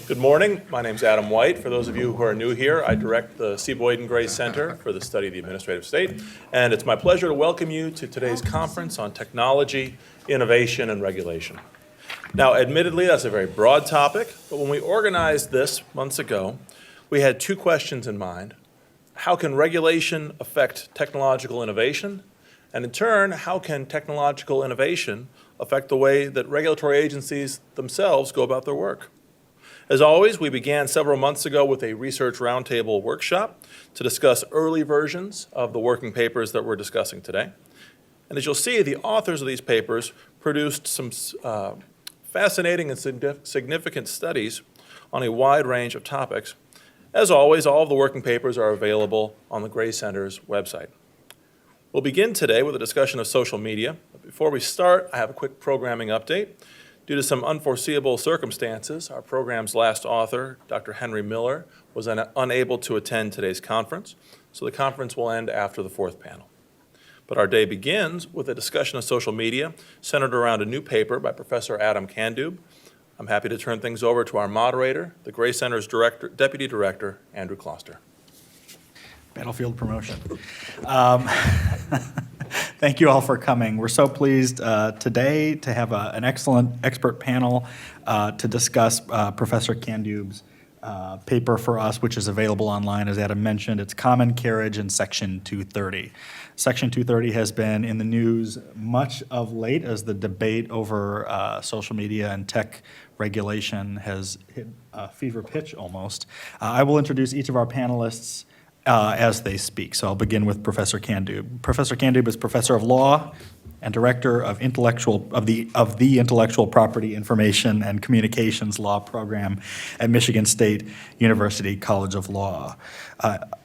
Good morning. My name is Adam White. For those of you who are new here, I direct the C. Boyd and Gray Center for the Study of the Administrative State, and it's my pleasure to welcome you to today's conference on technology, innovation, and regulation. Now, admittedly, that's a very broad topic, but when we organized this months ago, we had two questions in mind. How can regulation affect technological innovation? And in turn, how can technological innovation affect the way that regulatory agencies themselves go about their work? As always, we began several months ago with a research roundtable workshop to discuss early versions of the working papers that we're discussing today. And as you'll see, the authors of these papers produced some fascinating and significant studies on a wide range of topics. As always, all of the working papers are available on the Gray Center's website. We'll begin today with a discussion of social media. But before we start, I have a quick programming update. Due to some unforeseeable circumstances, our program's last author, Dr. Henry Miller, was unable to attend today's conference, so the conference will end after the fourth panel. But our day begins with a discussion of social media centered around a new paper by Professor Adam Kandub. I'm happy to turn things over to our moderator, the Gray Center's Deputy Director, Andrew Kloster. Battlefield promotion. Thank you all for coming. We're so pleased today to have an excellent expert panel to discuss Professor Kandub's paper for us, which is available online, as Adam mentioned. It's Common Carriage in Section 230. Section 230 has been in the news much of late as the debate over social media and tech regulation has hit a fever pitch almost. I will introduce each of our panelists as they speak. So I'll begin with Professor Kandub. Professor Kandub is Professor of Law and Director of the Intellectual Property Information and Communications Law Program at Michigan State University College of Law.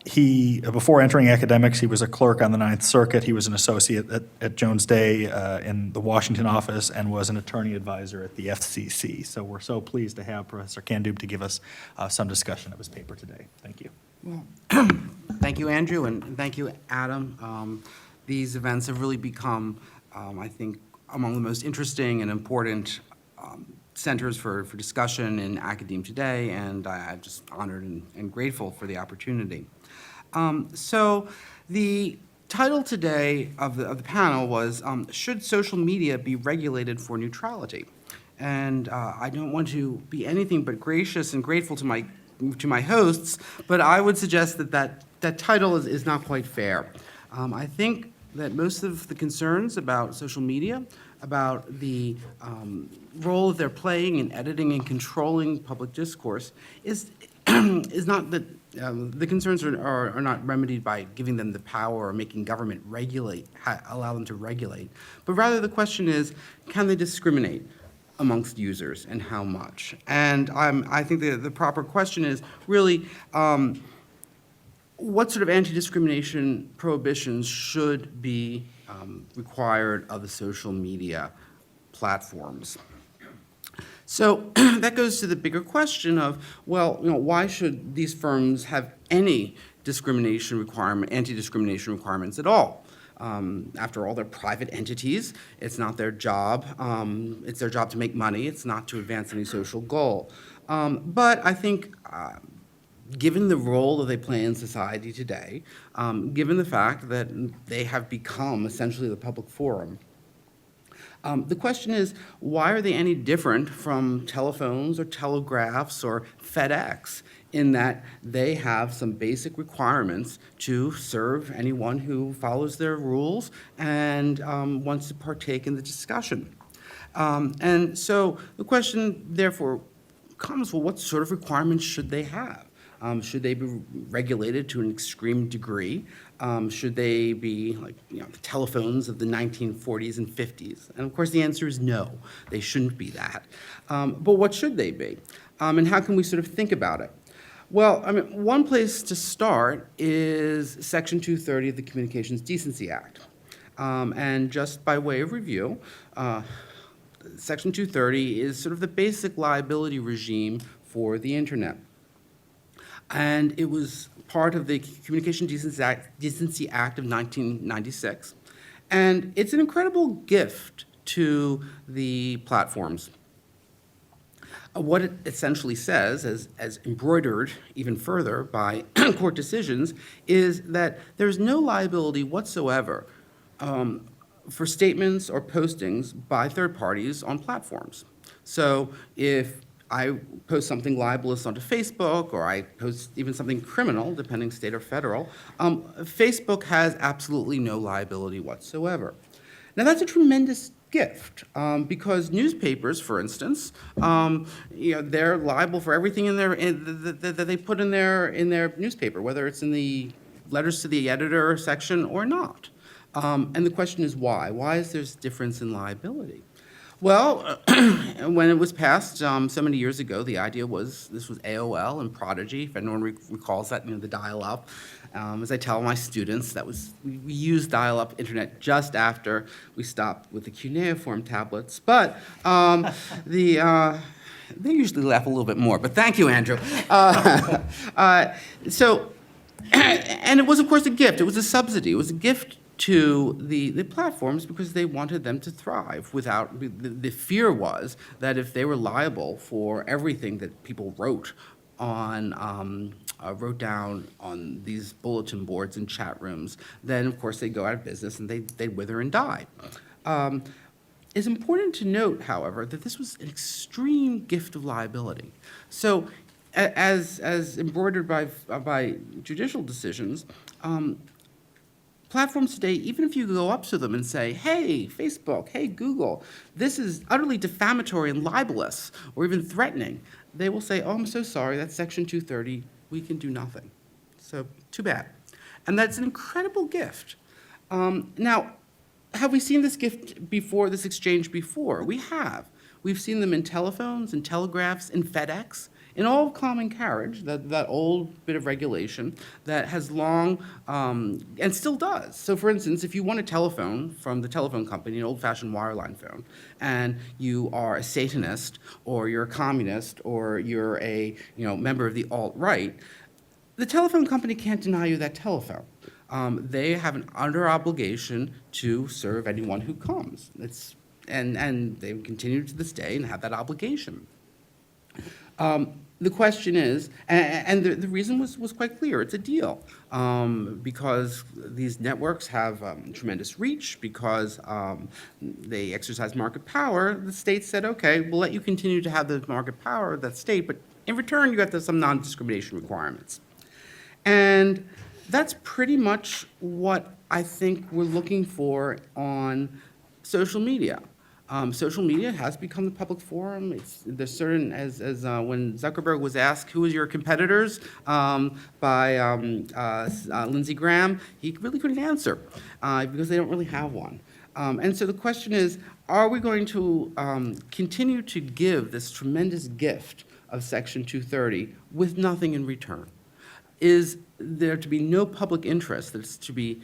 Before entering academics, he was a clerk on the Ninth Circuit. He was an associate at Jones Day in the Washington office and was an attorney advisor at the FCC. So we're so pleased to have Professor Kandub to give us some discussion of his paper today. Thank you. Well, thank you, Andrew, and thank you, Adam. These events have really become, I think, among the most interesting and important centers for discussion in academia today, and I'm just honored and grateful for the opportunity. So the title today of the panel was, Should Social Media Be Regulated for Neutrality? And I don't want to be anything but gracious and grateful to my hosts, but I would suggest that title is not quite fair. I think that most of the concerns about social media, about the role that they're playing in editing and controlling public discourse, is not that the concerns are not remedied by giving them the power or making government allow them to regulate, but rather the question is, can they discriminate amongst users and how much? And I think the proper question is really, what sort of anti-discrimination prohibitions should be required of the social media platforms? So that goes to the bigger question of, well, why should these firms have any anti-discrimination requirements at all? After all, they're private entities. It's not their job. It's their job to make money. It's not to advance any social goal. But I think given the role that they play in society today, given the fact that they have become essentially the public forum, the question is, why are they any different from telephones or telegraphs or FedEx in that they have some basic requirements to serve anyone who follows their rules and wants to partake in the discussion? And so the question, therefore, comes, well, what sort of requirements should they have? Should they be regulated to an extreme degree? Should they be like the telephones of the 1940s and 50s? And of course, the answer is no, they shouldn't be that. But what should they be? And how can we sort of think about it? Well, I mean, one place to start is Section 230 of the Communications Decency Act. And just by way of review, Section 230 is sort of the basic liability regime for the internet. And it was part of the Communication Decency Act of 1996. And it's an incredible gift to the platforms. What it essentially says, as embroidered even further by court decisions, is that there's no liability whatsoever for statements or postings by third parties on platforms. So if I post something libelous onto Facebook, or I post even something criminal, depending state or federal, Facebook has absolutely no liability whatsoever. Now, that's a tremendous gift because newspapers, for instance, they're liable for everything that they put in their newspaper, whether it's in the letters to the editor section or not. And the question is why? Why is there this difference in liability? Well, when it was passed so many years ago, the idea was, this was AOL and Prodigy, if anyone recalls that, the dial-up. As I tell my students, we used dial-up internet just after we stopped with the cuneiform tablets. But they usually laugh a little bit more, but thank you, Andrew. And it was, of course, a gift. It was a subsidy. It was a gift to the platforms because they wanted them to thrive without, the fear was that if they were liable for everything that people wrote down on these bulletin boards and chat rooms, then of course they'd go out of business and they'd wither and die. It's important to note, however, that this was an extreme gift of liability. So as embroidered by judicial decisions, platforms today, even if you go up to them and say, hey, Facebook, hey, Google, this is utterly defamatory and libelous or even threatening, they will say, oh, I'm so sorry, that's Section 230, we can do nothing. So too bad. And that's an incredible gift. Now, have we seen this gift before, this exchange before? We have. We've seen them in telephones, in telegraphs, in FedEx, in all of common carriage, that old bit of regulation that has long, and still does. So for instance, if you want a telephone from the telephone company, an old-fashioned wireline phone, and you are a Satanist, or you're a communist, or you're a member of the alt-right, the telephone company can't deny you that telephone. They have an under obligation to serve anyone who comes. And they continue to this day and have that obligation. The question is, and the reason was quite clear, it's a deal. Because these networks have tremendous reach, because they exercise market power, the state said, okay, we'll let you continue to have the market power of that state, but in return you got some non-discrimination requirements. And that's pretty much what I think we're looking for on social media. Social media has become the public forum. There's certain, as when Zuckerberg was asked, who is your competitors, by Lindsey Graham, he really couldn't answer because they don't really have one. And so the question is, are we going to continue to give this tremendous gift of Section 230 with nothing in return? Is there to be no public interest that's to be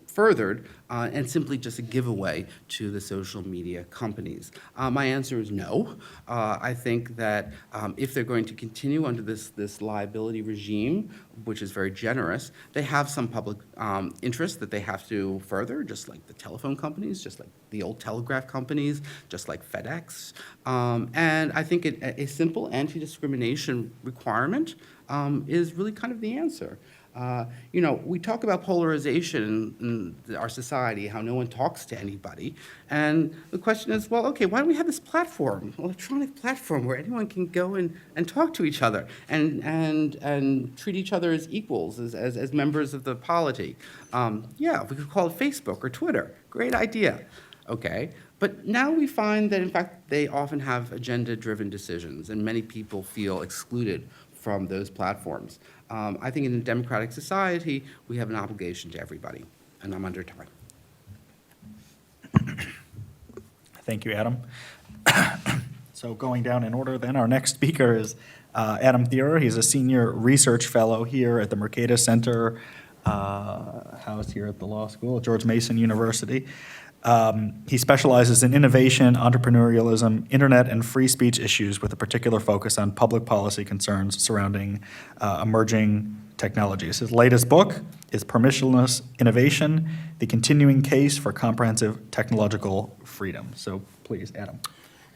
furthered and simply just a giveaway to the social media companies? My answer is no. I think that if they're going to continue under this liability regime, which is very generous, they have some public interest that they have to further, just like the telephone companies, just like the old telegraph companies, just like FedEx. And I think a simple anti-discrimination requirement is really kind of the answer. We talk about polarization in our society, how no one talks to anybody. And the question is, well, okay, why don't we have this platform, electronic platform, where anyone can go and talk to each other and treat each other as equals, as members of the polity? Yeah, we could call it Facebook or Twitter. Great idea. Okay. But now we find that, in fact, they often have agenda-driven decisions, and many people feel excluded from those platforms. I think in a democratic society, we have an obligation to everybody, and I'm under time. Thank you, Adam. So going down in order then, our next speaker is Adam Thierer. He's a senior research fellow here at the Mercatus Center, housed here at the law school at George Mason University. He specializes in innovation, entrepreneurialism, internet, and free speech issues with a particular focus on public policy concerns surrounding emerging technologies. His latest book is Permissionless Innovation, The Continuing Case for Comprehensive Technological Freedom. So please, Adam.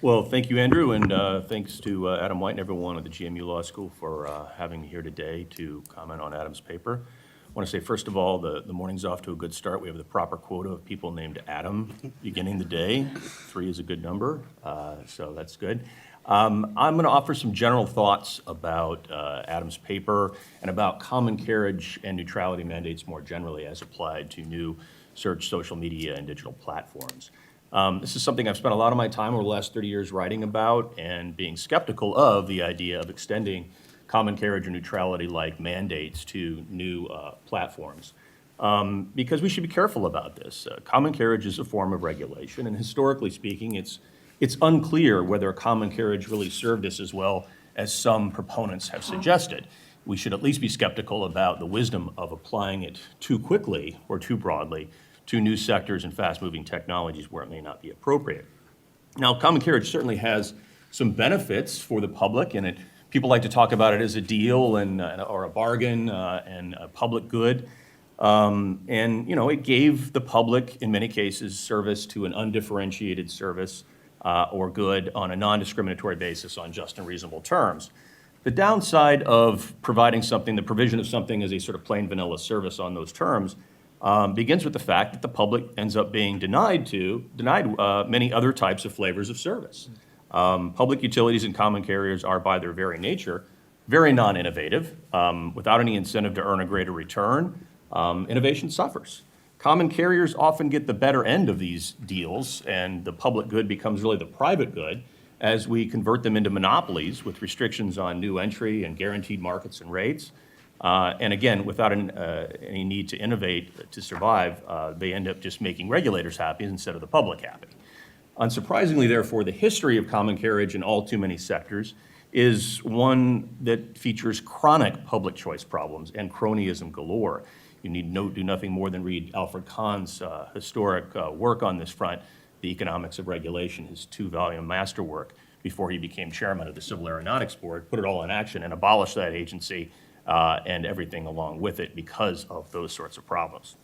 Well, thank you, Andrew, and thanks to Adam White and everyone at the GMU Law School for having me here today to comment on Adam's paper. I want to say, first of all, the morning's off to a good start. We have the proper quota of people named Adam beginning the day. 3 is a good number, so that's good. I'm going to offer some general thoughts about Adam's paper and about common carriage and neutrality mandates more generally as applied to new search, social media, and digital platforms. This is something I've spent a lot of my time over the last 30 years writing about and being skeptical of the idea of extending common carriage or neutrality-like mandates to new platforms. Because we should be careful about this. Common carriage is a form of regulation, and historically speaking, it's unclear whether common carriage really served us as well as some proponents have suggested. We should at least be skeptical about the wisdom of applying it too quickly or too broadly to new sectors and fast-moving technologies where it may not be appropriate. Now, common carriage certainly has some benefits for the public, and people like to talk about it as a deal or a bargain and a public good. It gave the public, in many cases, service to an undifferentiated service or good on a non-discriminatory basis on just and reasonable terms. The downside of providing something, the provision of something as a sort of plain vanilla service on those terms, begins with the fact that the public ends up being denied many other types of flavors of service. Public utilities and common carriers are, by their very nature, very non-innovative. Without any incentive to earn a greater return, innovation suffers. Common carriers often get the better end of these deals, and the public good becomes really the private good as we convert them into monopolies with restrictions on new entry and guaranteed markets and rates. And again, without any need to innovate to survive, they end up just making regulators happy instead of the public happy. Unsurprisingly, therefore, the history of common carriage in all too many sectors is one that features chronic public choice problems and cronyism galore. You need do nothing more than read Alfred Kahn's historic work on this front, The Economics of Regulation, his 2-volume masterwork, before he became chairman of the Civil Aeronautics Board, put it all in action and abolished that agency and everything along with it because of those sorts of problems.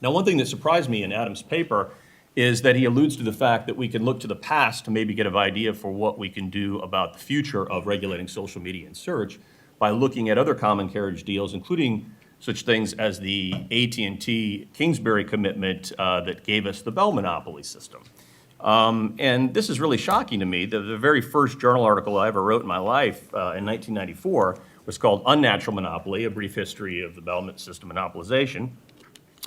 Now, one thing that surprised me in Adam's paper is that he alludes to the fact that we can look to the past to maybe get an idea for what we can do about the future of regulating social media and search by looking at other common carriage deals, including such things as the AT&T Kingsbury commitment that gave us the Bell monopoly system. And this is really shocking to me. The very first journal article I ever wrote in my life in 1994 was called Unnatural Monopoly, A Brief History of the Bell System Monopolization.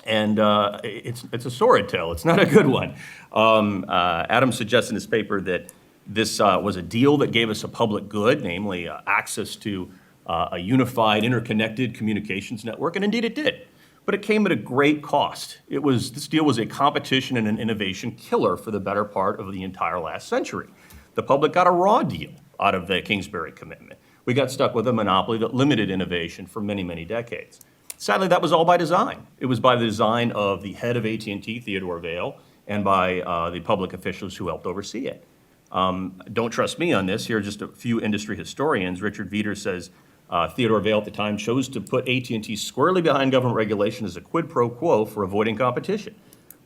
And it's a sordid tale. It's not a good one. Adam suggests in his paper that this was a deal that gave us a public good, namely access to a unified, interconnected communications network, and indeed it did. But it came at a great cost. This deal was a competition and an innovation killer for the better part of the entire last century. The public got a raw deal out of the Kingsbury commitment. We got stuck with a monopoly that limited innovation for many, many decades. Sadly, that was all by design. It was by the design of the head of AT&T, Theodore Vail, and by the public officials who helped oversee it. Don't trust me on this. Here are just a few industry historians. Richard Veeder says, Theodore Vail at the time chose to put AT&T squarely behind government regulation as a quid pro quo for avoiding competition.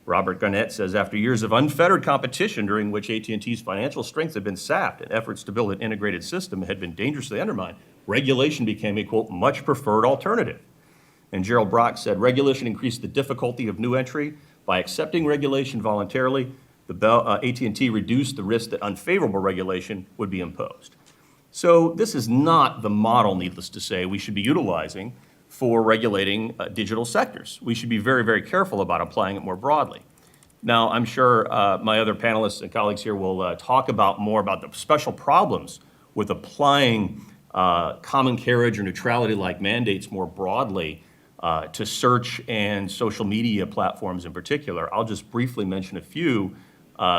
Robert Garnett says, after years of unfettered competition during which AT&T's financial strength had been sapped and efforts to build an integrated system had been dangerously undermined, regulation became a, quote, much preferred alternative. And Gerald Brock said, regulation increased the difficulty of new entry. By accepting regulation voluntarily, AT&T reduced the risk that unfavorable regulation would be imposed. So this is not the model, needless to say, we should be utilizing for regulating digital sectors. We should be very, very careful about applying it more broadly. Now, I'm sure my other panelists and colleagues here will talk more about the special problems with applying common carriage or neutrality-like mandates more broadly to search and social media platforms in particular. I'll just briefly mention a few,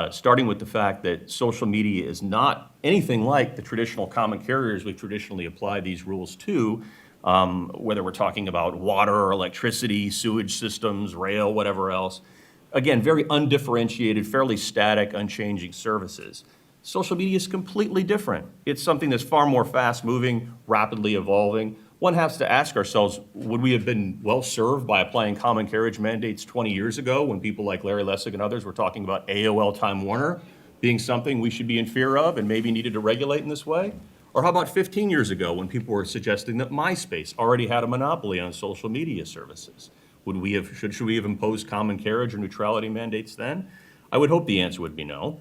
starting with the fact that social media is not anything like the traditional common carriers we traditionally apply these rules to, whether we're talking about water or electricity, sewage systems, rail, whatever else. Again, very undifferentiated, fairly static, unchanging services. Social media is completely different. It's something that's far more fast-moving, rapidly evolving. One has to ask ourselves, would we have been well served by applying common carriage mandates 20 years ago when people like Larry Lessig and others were talking about AOL Time Warner being something we should be in fear of and maybe needed to regulate in this way? Or how about 15 years ago when people were suggesting that MySpace already had a monopoly on social media services? Should we have imposed common carriage or neutrality mandates then? I would hope the answer would be no.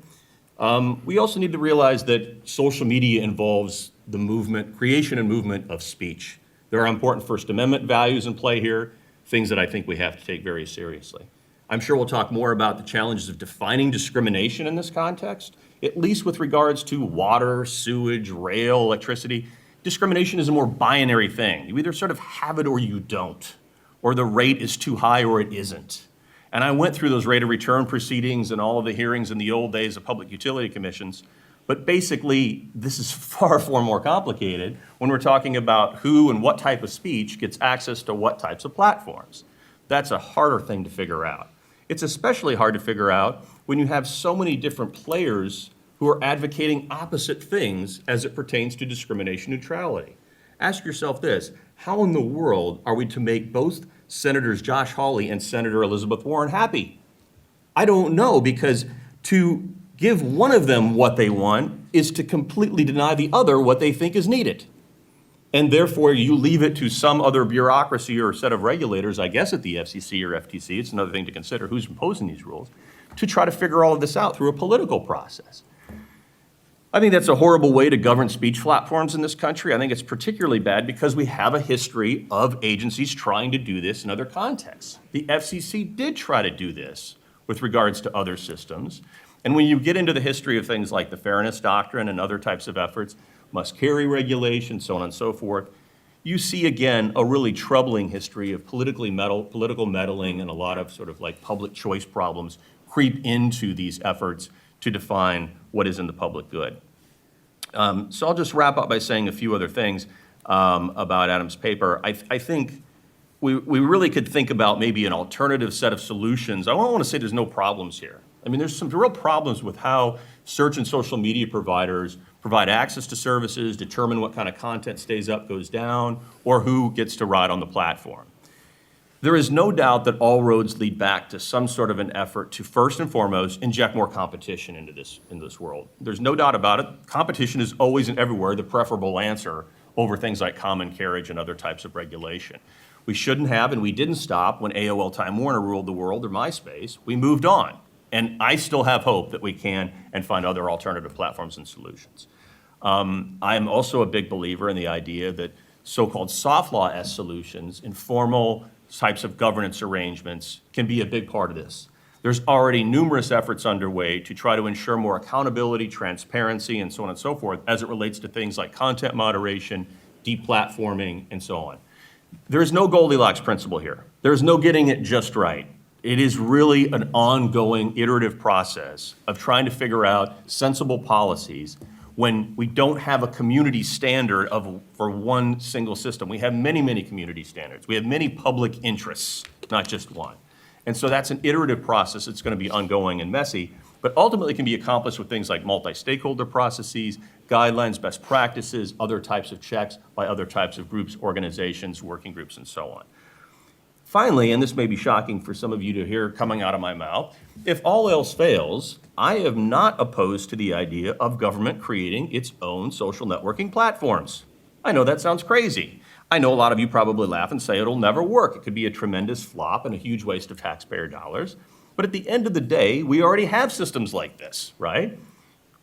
We also need to realize that social media involves the creation and movement of speech. There are important First Amendment values in play here, things that I think we have to take very seriously. I'm sure we'll talk more about the challenges of defining discrimination in this context, at least with regards to water, sewage, rail, electricity. Discrimination is a more binary thing. You either sort of have it or you don't, or the rate is too high or it isn't. And I went through those rate of return proceedings and all of the hearings in the old days of public utility commissions. But basically, this is far, far more complicated when we're talking about who and what type of speech gets access to what types of platforms. That's a harder thing to figure out. It's especially hard to figure out when you have so many different players who are advocating opposite things as it pertains to discrimination neutrality. Ask yourself this: how in the world are we to make both Senators Josh Hawley and Senator Elizabeth Warren happy? I don't know, because to give one of them what they want is to completely deny the other what they think is needed. And therefore, you leave it to some other bureaucracy or set of regulators, I guess at the FCC or FTC, it's another thing to consider who's imposing these rules, to try to figure all of this out through a political process. I think that's a horrible way to govern speech platforms in this country. I think it's particularly bad because we have a history of agencies trying to do this in other contexts. The FCC did try to do this with regards to other systems. And when you get into the history of things like the Fairness Doctrine and other types of efforts, must carry regulation, so on and so forth, you see again a really troubling history of political meddling and a lot of sort of like public choice problems creep into these efforts to define what is in the public good. So I'll just wrap up by saying a few other things about Adam's paper. I think we really could think about maybe an alternative set of solutions. I don't want to say there's no problems here. I mean, there's some real problems with how search and social media providers provide access to services, determine what kind of content stays up, goes down, or who gets to ride on the platform. There is no doubt that all roads lead back to some sort of an effort to first and foremost inject more competition into this world. There's no doubt about it. Competition is always and everywhere the preferable answer over things like common carriage and other types of regulation. We shouldn't have, and we didn't stop when AOL Time Warner ruled the world or MySpace. We moved on. And I still have hope that we can and find other alternative platforms and solutions. I am also a big believer in the idea that so-called soft law-esque solutions, informal types of governance arrangements, can be a big part of this. There's already numerous efforts underway to try to ensure more accountability, transparency, and so on and so forth as it relates to things like content moderation, deplatforming, and so on. There's no Goldilocks principle here. There's no getting it just right. It is really an ongoing iterative process of trying to figure out sensible policies when we don't have a community standard for one single system. We have many, many community standards. We have many public interests, not just one. And so that's an iterative process. It's going to be ongoing and messy, but ultimately can be accomplished with things like multi-stakeholder processes, guidelines, best practices, other types of checks by other types of groups, organizations, working groups, and so on. Finally, and this may be shocking for some of you to hear coming out of my mouth, if all else fails, I am not opposed to the idea of government creating its own social networking platforms. I know that sounds crazy. I know a lot of you probably laugh and say it'll never work. It could be a tremendous flop and a huge waste of taxpayer dollars. But at the end of the day, we already have systems like this, right?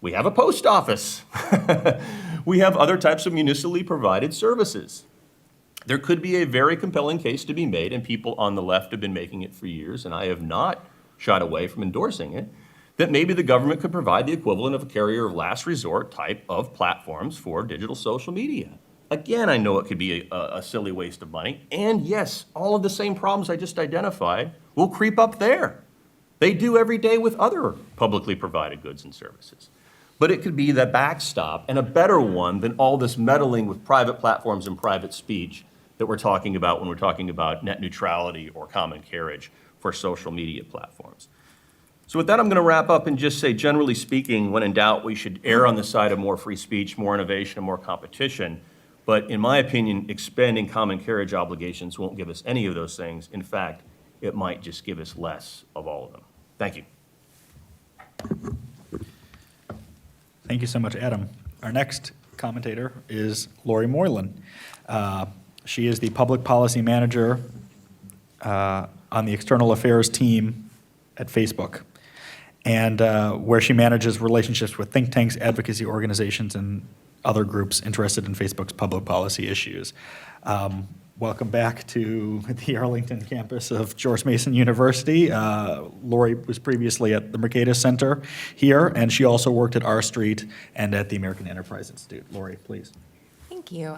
We have a post office. We have other types of municipally provided services. There could be a very compelling case to be made, and people on the left have been making it for years, and I have not shied away from endorsing it, that maybe the government could provide the equivalent of a carrier of last resort type of platforms for digital social media. Again, I know it could be a silly waste of money, and yes, all of the same problems I just identified will creep up there. They do every day with other publicly provided goods and services. But it could be the backstop, and a better one than all this meddling with private platforms and private speech that we're talking about when we're talking about net neutrality or common carriage for social media platforms. So with that, I'm going to wrap up and just say, generally speaking, when in doubt, we should err on the side of more free speech, more innovation, and more competition. But in my opinion, expanding common carriage obligations won't give us any of those things. In fact, it might just give us less of all of them. Thank you. Thank you so much, Adam. Our next commentator is Laurie Moreland. She is the Public Policy Manager on the External Affairs team at Facebook, and where she manages relationships with think tanks, advocacy organizations, and other groups interested in Facebook's public policy issues. Welcome back to the Arlington campus of George Mason University. Laurie was previously at the Mercatus Center here, and she also worked at R Street and at the American Enterprise Institute. Laurie, please. Thank you.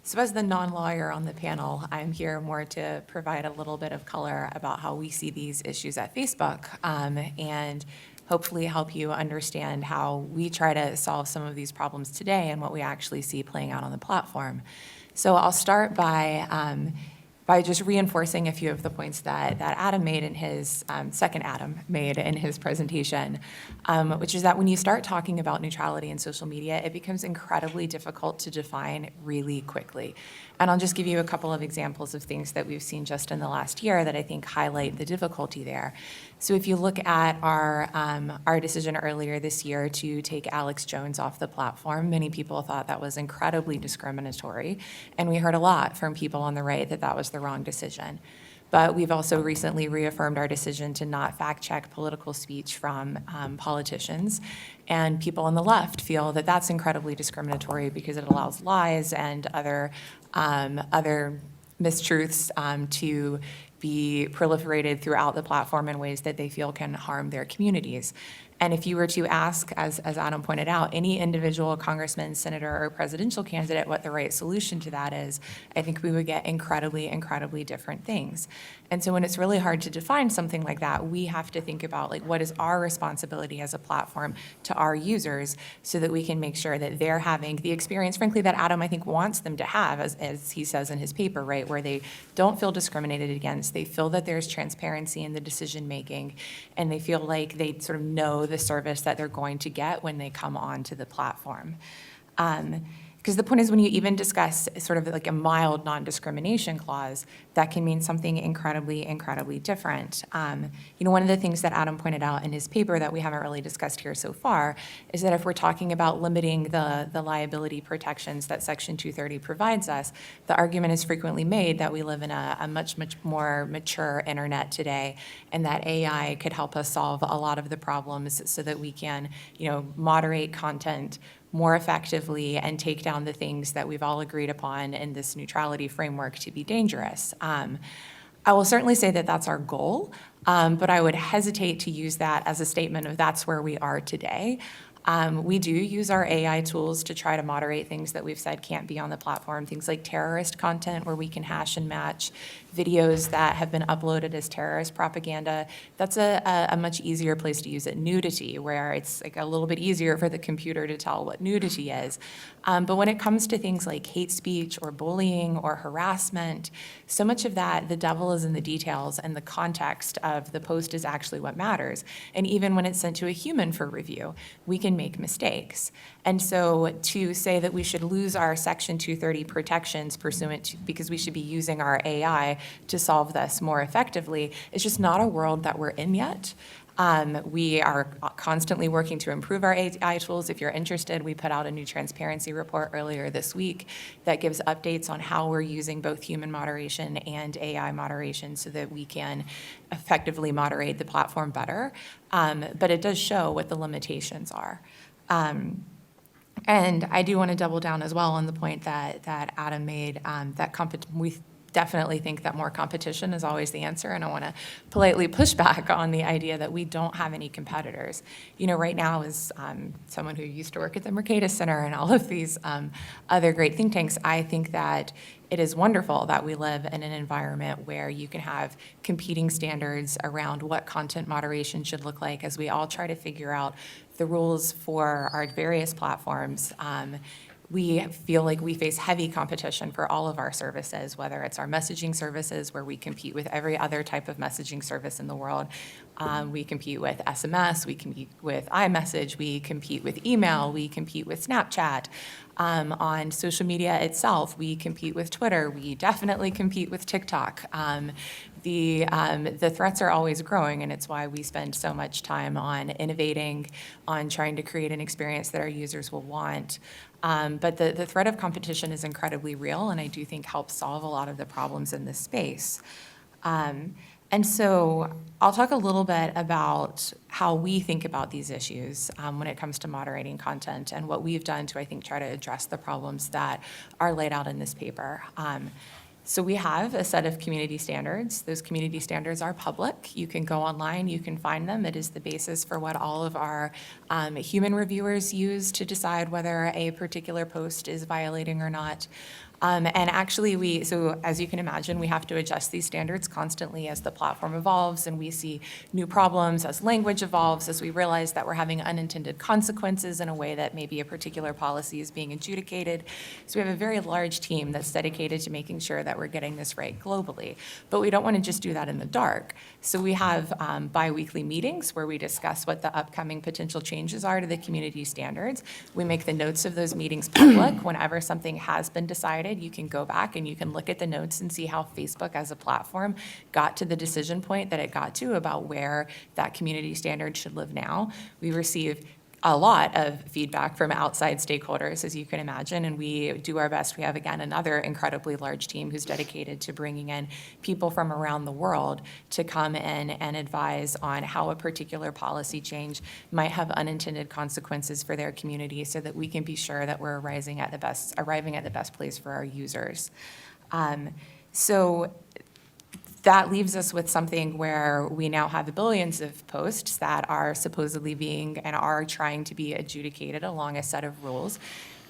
So as the non-lawyer on the panel, I'm here more to provide a little bit of color about how we see these issues at Facebook, and hopefully help you understand how we try to solve some of these problems today and what we actually see playing out on the platform. So I'll start by just reinforcing a few of the points that Adam made in his, second Adam made in his presentation, which is that when you start talking about neutrality in social media, it becomes incredibly difficult to define really quickly. And I'll just give you a couple of examples of things that we've seen just in the last year that I think highlight the difficulty there. So if you look at our decision earlier this year to take Alex Jones off the platform, many people thought that was incredibly discriminatory, and we heard a lot from people on the right that that was the wrong decision. But we've also recently reaffirmed our decision to not fact-check political speech from politicians, and people on the left feel that that's incredibly discriminatory because it allows lies and other mistruths to be proliferated throughout the platform in ways that they feel can harm their communities. And if you were to ask, as Adam pointed out, any individual congressman, senator, or presidential candidate what the right solution to that is, I think we would get incredibly, incredibly different things. And so when it's really hard to define something like that, we have to think about, like, what is our responsibility as a platform to our users so that we can make sure that they're having the experience, frankly, that Adam, I think, wants them to have, as he says in his paper, right, where they don't feel discriminated against, they feel that there's transparency in the decision-making, and they feel like they sort of know the service that they're going to get when they come onto the platform. Because the point is, when you even discuss sort of like a mild non-discrimination clause, that can mean something incredibly, incredibly different. One of the things that Adam pointed out in his paper that we haven't really discussed here so far is that if we're talking about limiting the liability protections that Section 230 provides us, the argument is frequently made that we live in a much, much more mature internet today, and that AI could help us solve a lot of the problems so that we can, moderate content more effectively and take down the things that we've all agreed upon in this neutrality framework to be dangerous. I will certainly say that that's our goal, but I would hesitate to use that as a statement of that's where we are today. We do use our AI tools to try to moderate things that we've said can't be on the platform, things like terrorist content where we can hash and match videos that have been uploaded as terrorist propaganda. That's a much easier place to use it. Nudity, where it's like a little bit easier for the computer to tell what nudity is. But when it comes to things like hate speech or bullying or harassment, so much of that, the devil is in the details, and the context of the post is actually what matters. And even when it's sent to a human for review, we can make mistakes. And so to say that we should lose our Section 230 protections pursuant to, because we should be using our AI to solve this more effectively, is just not a world that we're in yet. We are constantly working to improve our AI tools. If you're interested, we put out a new transparency report earlier this week that gives updates on how we're using both human moderation and AI moderation so that we can effectively moderate the platform better. But it does show what the limitations are. And I do want to double down as well on the point that Adam made, that we definitely think that more competition is always the answer, and I want to politely push back on the idea that we don't have any competitors. Right now, as someone who used to work at the Mercatus Center and all of these other great think tanks, I think that it is wonderful that we live in an environment where you can have competing standards around what content moderation should look like as we all try to figure out the rules for our various platforms. We feel like we face heavy competition for all of our services, whether it's our messaging services, where we compete with every other type of messaging service in the world. We compete with SMS, we compete with iMessage, we compete with email, we compete with Snapchat. On social media itself, we compete with Twitter, we definitely compete with TikTok. The threats are always growing, and it's why we spend so much time on innovating, on trying to create an experience that our users will want. But the threat of competition is incredibly real, and I do think helps solve a lot of the problems in this space. And so I'll talk a little bit about how we think about these issues when it comes to moderating content and what we've done to, I think, try to address the problems that are laid out in this paper. So we have a set of community standards. Those community standards are public. You can go online, you can find them. It is the basis for what all of our human reviewers use to decide whether a particular post is violating or not. And actually, so as you can imagine, we have to adjust these standards constantly as the platform evolves and we see new problems, as language evolves, as we realize that we're having unintended consequences in a way that maybe a particular policy is being adjudicated. So we have a very large team that's dedicated to making sure that we're getting this right globally. But we don't want to just do that in the dark. So we have bi-weekly meetings where we discuss what the upcoming potential changes are to the community standards. We make the notes of those meetings public. Whenever something has been decided, you can go back and you can look at the notes and see how Facebook as a platform got to the decision point that it got to about where that community standard should live now. We receive a lot of feedback from outside stakeholders, as you can imagine, and we do our best. We have, again, another incredibly large team who's dedicated to bringing in people from around the world to come in and advise on how a particular policy change might have unintended consequences for their community so that we can be sure that we're arriving at the best place for our users. So that leaves us with something where we now have billions of posts that are supposedly being and are trying to be adjudicated along a set of rules.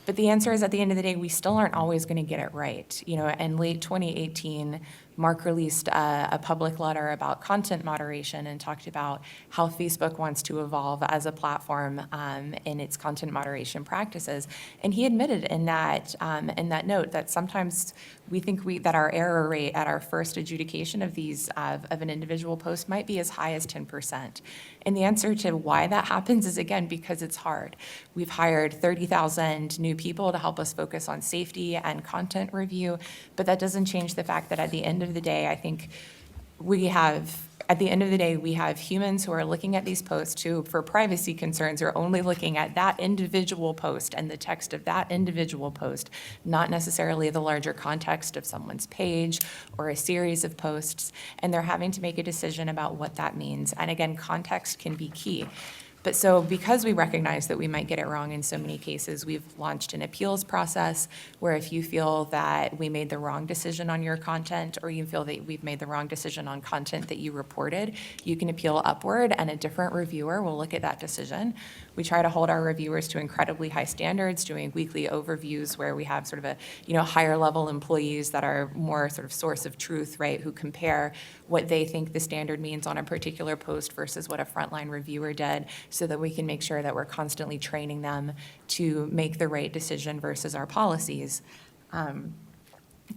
But the answer is, at the end of the day, we still aren't always going to get it right. You know, in late 2018, Mark released a public letter about content moderation and talked about how Facebook wants to evolve as a platform in its content moderation practices. And he admitted in that note that sometimes we think that our error rate at our first adjudication of these of an individual post might be as high as 10%. And the answer to why that happens is, again, because it's hard. We've hired 30,000 new people to help us focus on safety and content review, but that doesn't change the fact that at the end of the day, I think we have humans who are looking at these posts who, for privacy concerns, are only looking at that individual post and the text of that individual post, not necessarily the larger context of someone's page or a series of posts, and they're having to make a decision about what that means. And again, context can be key. But so because we recognize that we might get it wrong in so many cases, we've launched an appeals process where if you feel that we made the wrong decision on your content or you feel that we've made the wrong decision on content that you reported, you can appeal upward and a different reviewer will look at that decision. We try to hold our reviewers to incredibly high standards, doing weekly overviews where we have sort of higher level employees that are more sort of source of truth, right, who compare what they think the standard means on a particular post versus what a frontline reviewer did, so that we can make sure that we're constantly training them to make the right decision versus our policies.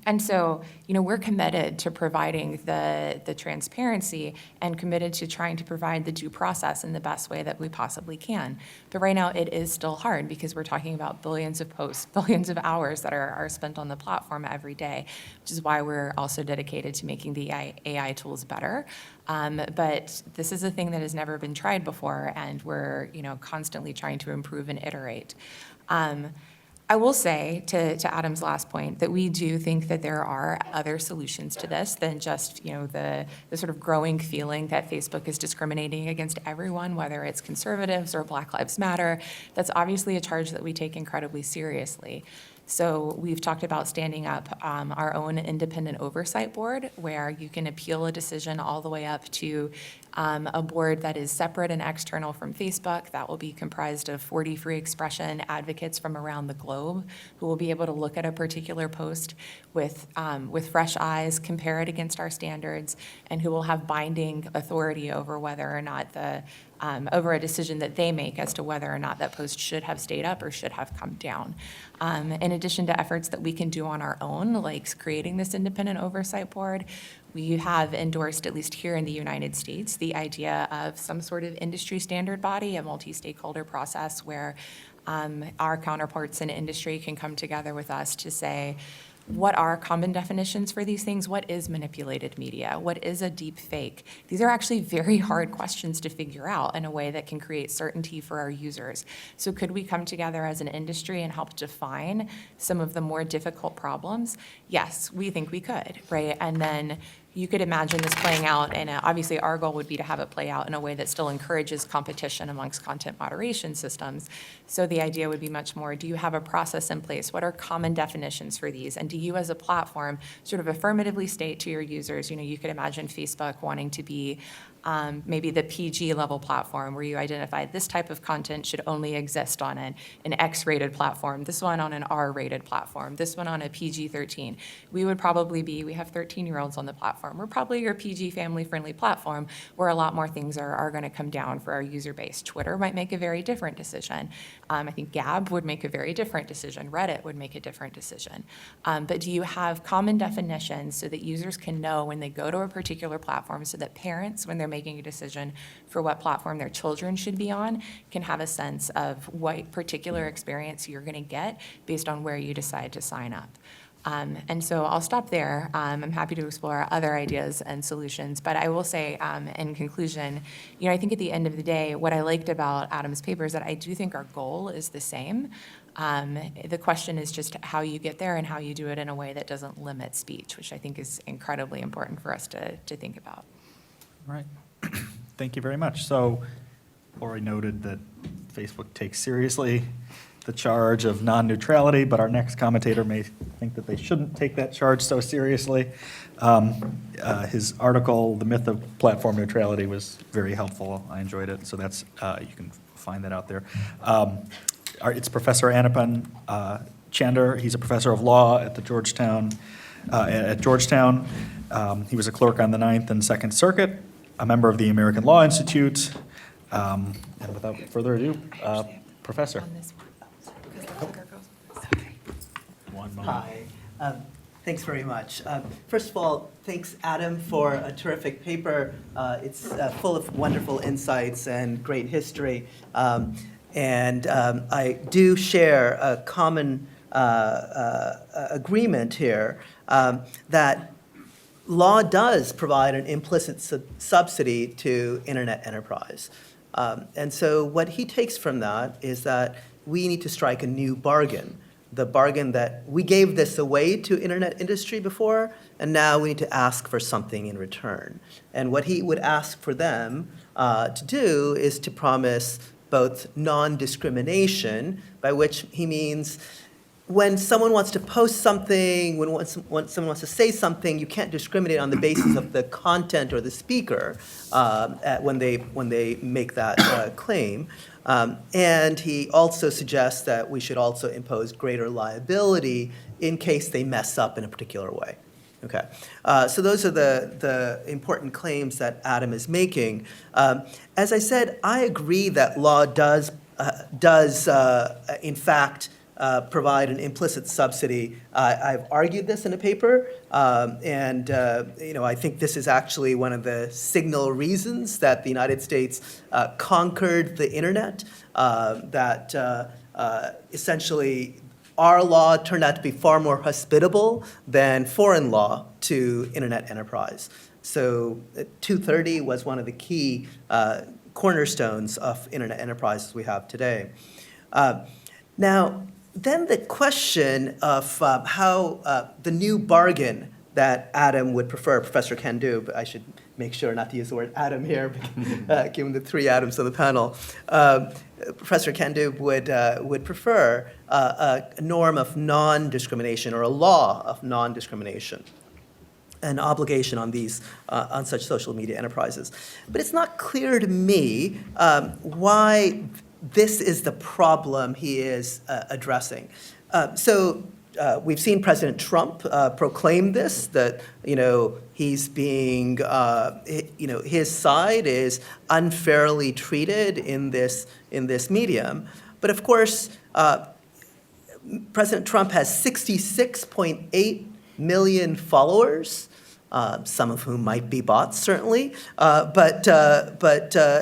And so, we're committed to providing the transparency and committed to trying to provide the due process in the best way that we possibly can. But right now, it is still hard because we're talking about billions of posts, billions of hours that are spent on the platform every day, which is why we're also dedicated to making the AI tools better. But this is a thing that has never been tried before, and we're, constantly trying to improve and iterate. I will say, to Adam's last point, that we do think that there are other solutions to this than just, the sort of growing feeling that Facebook is discriminating against everyone, whether it's conservatives or Black Lives Matter. That's obviously a charge that we take incredibly seriously. So we've talked about standing up our own independent oversight board where you can appeal a decision all the way up to a board that is separate and external from Facebook. That will be comprised of 40 free expression advocates from around the globe who will be able to look at a particular post with fresh eyes, compare it against our standards, and who will have binding authority over whether or not the over a decision that they make as to whether or not that post should have stayed up or should have come down. In addition to efforts that we can do on our own, like creating this independent oversight board, we have endorsed, at least here in the United States, the idea of some sort of industry standard body, a multi-stakeholder process where our counterparts in industry can come together with us to say, what are common definitions for these things? What is manipulated media? What is a deep fake? These are actually very hard questions to figure out in a way that can create certainty for our users. So could we come together as an industry and help define some of the more difficult problems? Yes, we think we could, right? And then you could imagine this playing out, and obviously our goal would be to have it play out in a way that still encourages competition amongst content moderation systems. So the idea would be much more, do you have a process in place? What are common definitions for these? And do you as a platform sort of affirmatively state to your users, you could imagine Facebook wanting to be maybe the PG level platform where you identify this type of content should only exist on an X-rated platform, this one on an R-rated platform, this one on a PG-13. We would probably be, we have 13-year-olds on the platform. We're probably your PG family-friendly platform where a lot more things are going to come down for our user base. Twitter might make a very different decision. I think Gab would make a very different decision. Reddit would make a different decision. But do you have common definitions so that users can know when they go to a particular platform, so that parents, when they're making a decision for what platform their children should be on, can have a sense of what particular experience you're going to get based on where you decide to sign up. And so I'll stop there. I'm happy to explore other ideas and solutions, but I will say in conclusion, I think at the end of the day, what I liked about Adam's paper is that I do think our goal is the same. The question is just how you get there and how you do it in a way that doesn't limit speech, which I think is incredibly important for us to think about. All right. Thank you very much. So Laurie noted that Facebook takes seriously the charge of non-neutrality, but our next commentator may think that they shouldn't take that charge so seriously. His article, The Myth of Platform Neutrality, was very helpful. I enjoyed it, so that's you can find that out there. It's Professor Anapan Chander. He's a professor of law at the Georgetown. He was a clerk on the Ninth and Second Circuit, a member of the American Law Institute. And without further ado, Professor. On this one. Because the clicker goes. One moment. Hi. Thanks very much. First of all, thanks, Adam, for a terrific paper. It's full of wonderful insights and great history. And I do share a common agreement here that law does provide an implicit subsidy to internet enterprise. And so what he takes from that is that we need to strike a new bargain. The bargain that we gave this away to internet industry before, and now we need to ask for something in return. And what he would ask for them to do is to promise both non-discrimination, by which he means when someone wants to post something, when someone wants to say something, you can't discriminate on the basis of the content or the speaker when they make that claim. And he also suggests that we should also impose greater liability in case they mess up in a particular way. Okay, so those are the important claims that Adam is making. As I said, I agree that law does in fact provide an implicit subsidy. I've argued this in a paper, and I think this is actually one of the signal reasons that the United States conquered the internet. That essentially our law turned out to be far more hospitable than foreign law to internet enterprise. So 230 was one of the key cornerstones of internet enterprises we have today. Now, then the question of how the new bargain that Adam would prefer, Professor Candu, but I should make sure not to use the word Adam here, given the three Adams on the panel. Professor Candu would prefer a norm of non-discrimination or a law of non-discrimination, an obligation on these on such social media enterprises. But it's not clear to me why this is the problem he is addressing. So we've seen President Trump proclaim this, that, he's being, his side is unfairly treated in this medium. But of course, President Trump has 66.8 million followers, some of whom might be bots, certainly. But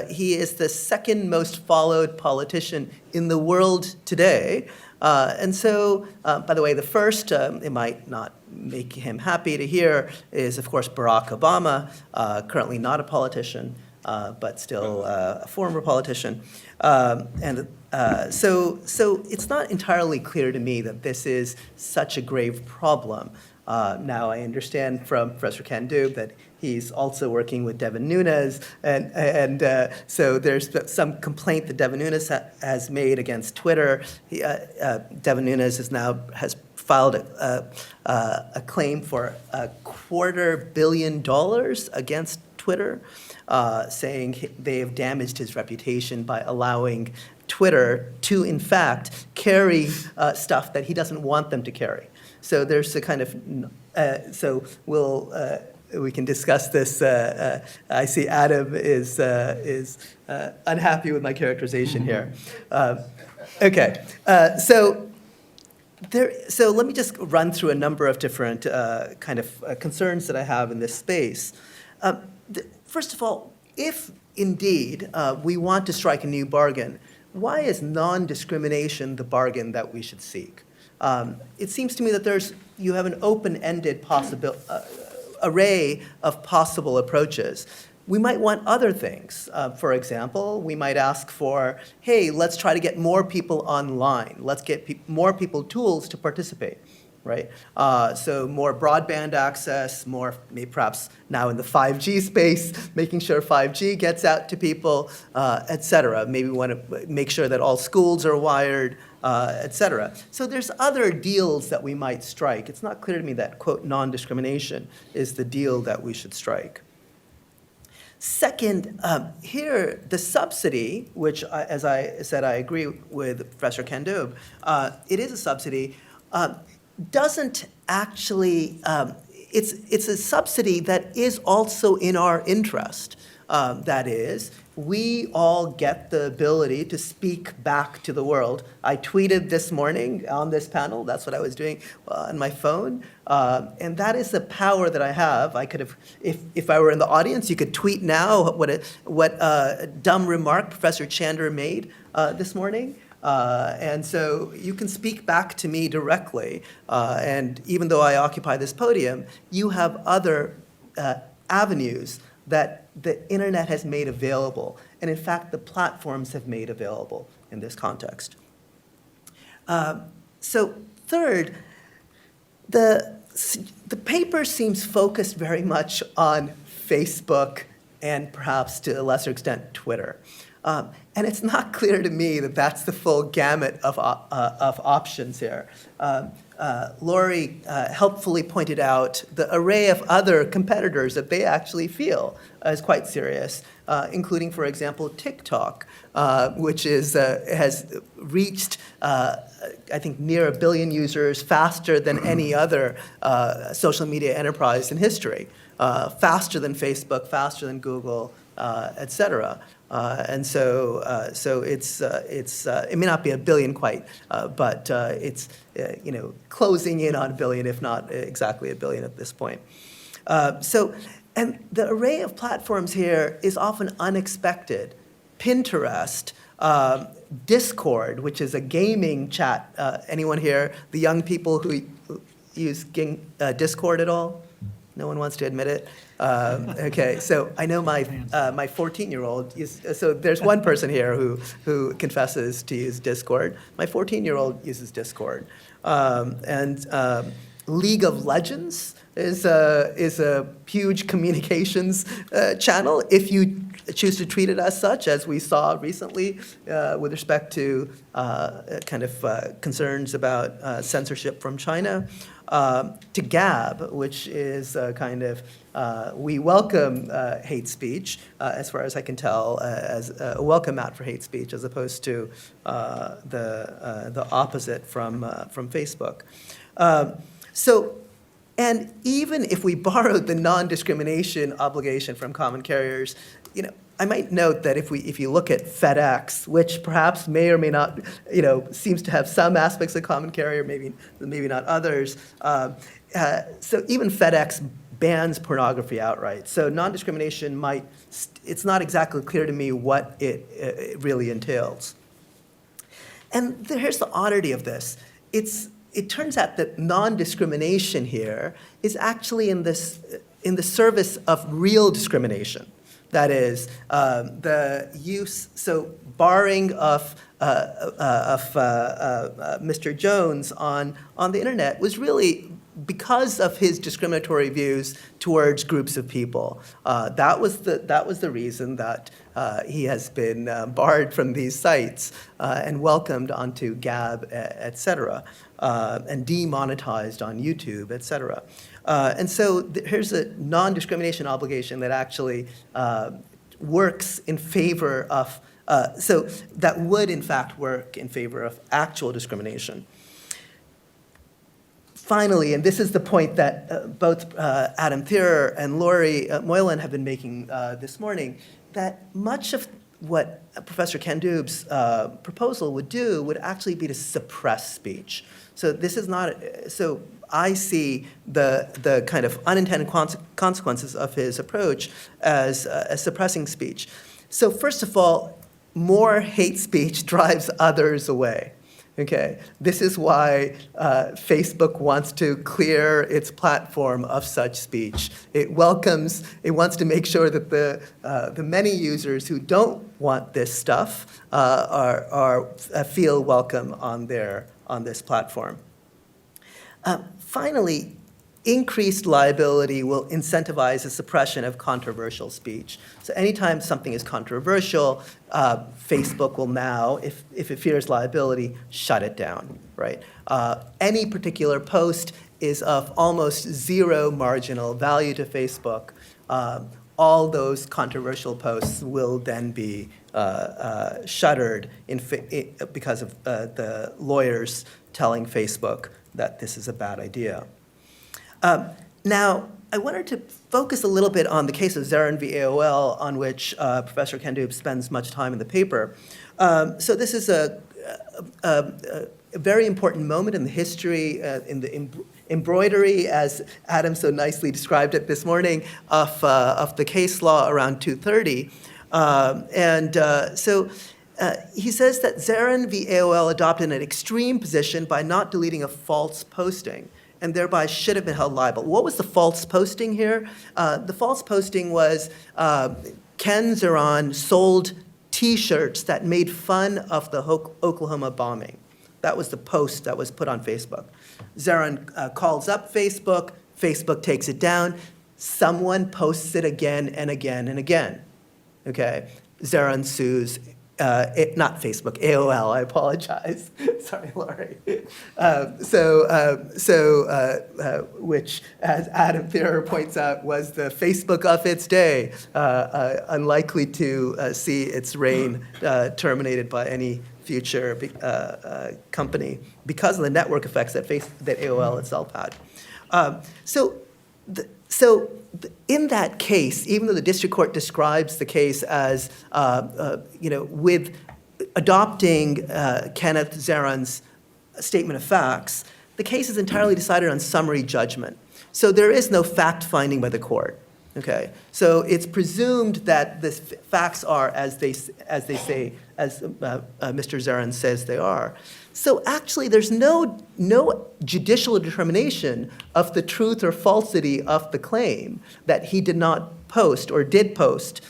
he is the second most followed politician in the world today. And so, by the way, the first, it might not make him happy to hear, is, of course, Barack Obama, currently not a politician, but still a former politician. So it's not entirely clear to me that this is such a grave problem. Now, I understand from Professor Kandub that he's also working with Devin Nunes, and so there's some complaint that Devin Nunes has made against Twitter. Devin Nunes has filed a claim for $250 million against Twitter, saying they have damaged his reputation by allowing Twitter to, in fact, carry stuff that he doesn't want them to carry. So there's a kind of, we can discuss this. I see Adam is unhappy with my characterization here. Okay, so let me just run through a number of different kind of concerns that I have in this space. First of all, if indeed we want to strike a new bargain, why is non-discrimination the bargain that we should seek? It seems to me that you have an open-ended array of possible approaches. We might want other things. For example, we might ask for, hey, let's try to get more people online. Let's get more people tools to participate, right? So more broadband access, more maybe perhaps now in the 5G space, making sure 5G gets out to people, et cetera. Maybe we want to make sure that all schools are wired, et cetera. So there's other deals that we might strike. It's not clear to me that, quote, non-discrimination is the deal that we should strike. Second, here, the subsidy, which, as I said, I agree with Professor Kandub, it is a subsidy, doesn't actually, it's a subsidy that is also in our interest. That is, we all get the ability to speak back to the world. I tweeted this morning on this panel. That's what I was doing on my phone. And that is the power that I have. I could have, if I were in the audience, you could tweet now what a dumb remark Professor Chander made this morning. And so you can speak back to me directly. And even though I occupy this podium, you have other avenues that the internet has made available, and in fact, the platforms have made available in this context. So third, the paper seems focused very much on Facebook and perhaps to a lesser extent Twitter. And it's not clear to me that that's the full gamut of options here. Laurie helpfully pointed out the array of other competitors that they actually feel is quite serious, including, for example, TikTok, which has reached, I think, near 1 billion users faster than any other social media enterprise in history, faster than Facebook, faster than Google, et cetera. And so it may not be 1 billion quite, but it's closing in on 1 billion, if not exactly 1 billion at this point. And the array of platforms here is often unexpected. Pinterest, Discord, which is a gaming chat. Anyone here, the young people who use Discord at all? No one wants to admit it? Okay, so I know my 14-year-old, so there's one person here who confesses to use Discord. My 14-year-old uses Discord. And League of Legends is a huge communications channel, if you choose to treat it as such, as we saw recently with respect to kind of concerns about censorship from China, to Gab, which is kind of, we welcome hate speech, as far as I can tell, as a welcome mat for hate speech, as opposed to the opposite from Facebook. And even if we borrowed the non-discrimination obligation from common carriers, I might note that if you look at FedEx, which perhaps may or may not, seems to have some aspects of common carrier, maybe not others. So even FedEx bans pornography outright. So non-discrimination it's not exactly clear to me what it really entails. And here's the oddity of this. It turns out that non-discrimination here is actually in the service of real discrimination. That is, the use, so barring of Mr. Jones on the internet was really because of his discriminatory views towards groups of people. That was the reason that he has been barred from these sites and welcomed onto Gab, et cetera, and demonetized on YouTube, et cetera. And so here's a non-discrimination obligation that actually works in favor of, so that would in fact work in favor of actual discrimination. Finally, and this is the point that both Adam Thierer and Laurie Moreland have been making this morning, that much of what Professor Kandoub's proposal would do would actually be to suppress speech. So this is not, so I see the kind of unintended consequences of his approach as suppressing speech. So first of all, more hate speech drives others away. Okay, this is why Facebook wants to clear its platform of such speech. It wants to make sure that the many users who don't want this stuff feel welcome on this platform. Finally, increased liability will incentivize the suppression of controversial speech. So anytime something is controversial, Facebook will now, if it fears liability, shut it down, right? Any particular post is of almost zero marginal value to Facebook. All those controversial posts will then be shuttered because of the lawyers telling Facebook that this is a bad idea. Now, I wanted to focus a little bit on the case of Zeran v. AOL, on which Professor Kandoub spends much time in the paper. So this is a very important moment in the history, in the embroidery, as Adam so nicely described it this morning, of the case law around 230. So he says that Zeran v. AOL adopted an extreme position by not deleting a false posting, and thereby should have been held liable. What was the false posting here? The false posting was Ken Zeran sold T-shirts that made fun of the Oklahoma bombing. That was the post that was put on Facebook. Zeran calls up Facebook. Facebook takes it down. Someone posts it again and again and again. Okay, Zeran sues. Not Facebook, AOL, I apologize. Sorry, Laurie. Which, as Adam Thierer points out, was the Facebook of its day, unlikely to see its reign terminated by any future company because of the network effects that AOL itself had. In that case, even though the district court describes the case as, with adopting Kenneth Zeran's statement of facts, the case is entirely decided on summary judgment. So there is no fact finding by the court. Okay, so it's presumed that the facts are as they say, as Mr. Zeran says they are. So actually, there's no judicial determination of the truth or falsity of the claim that he did not post or did post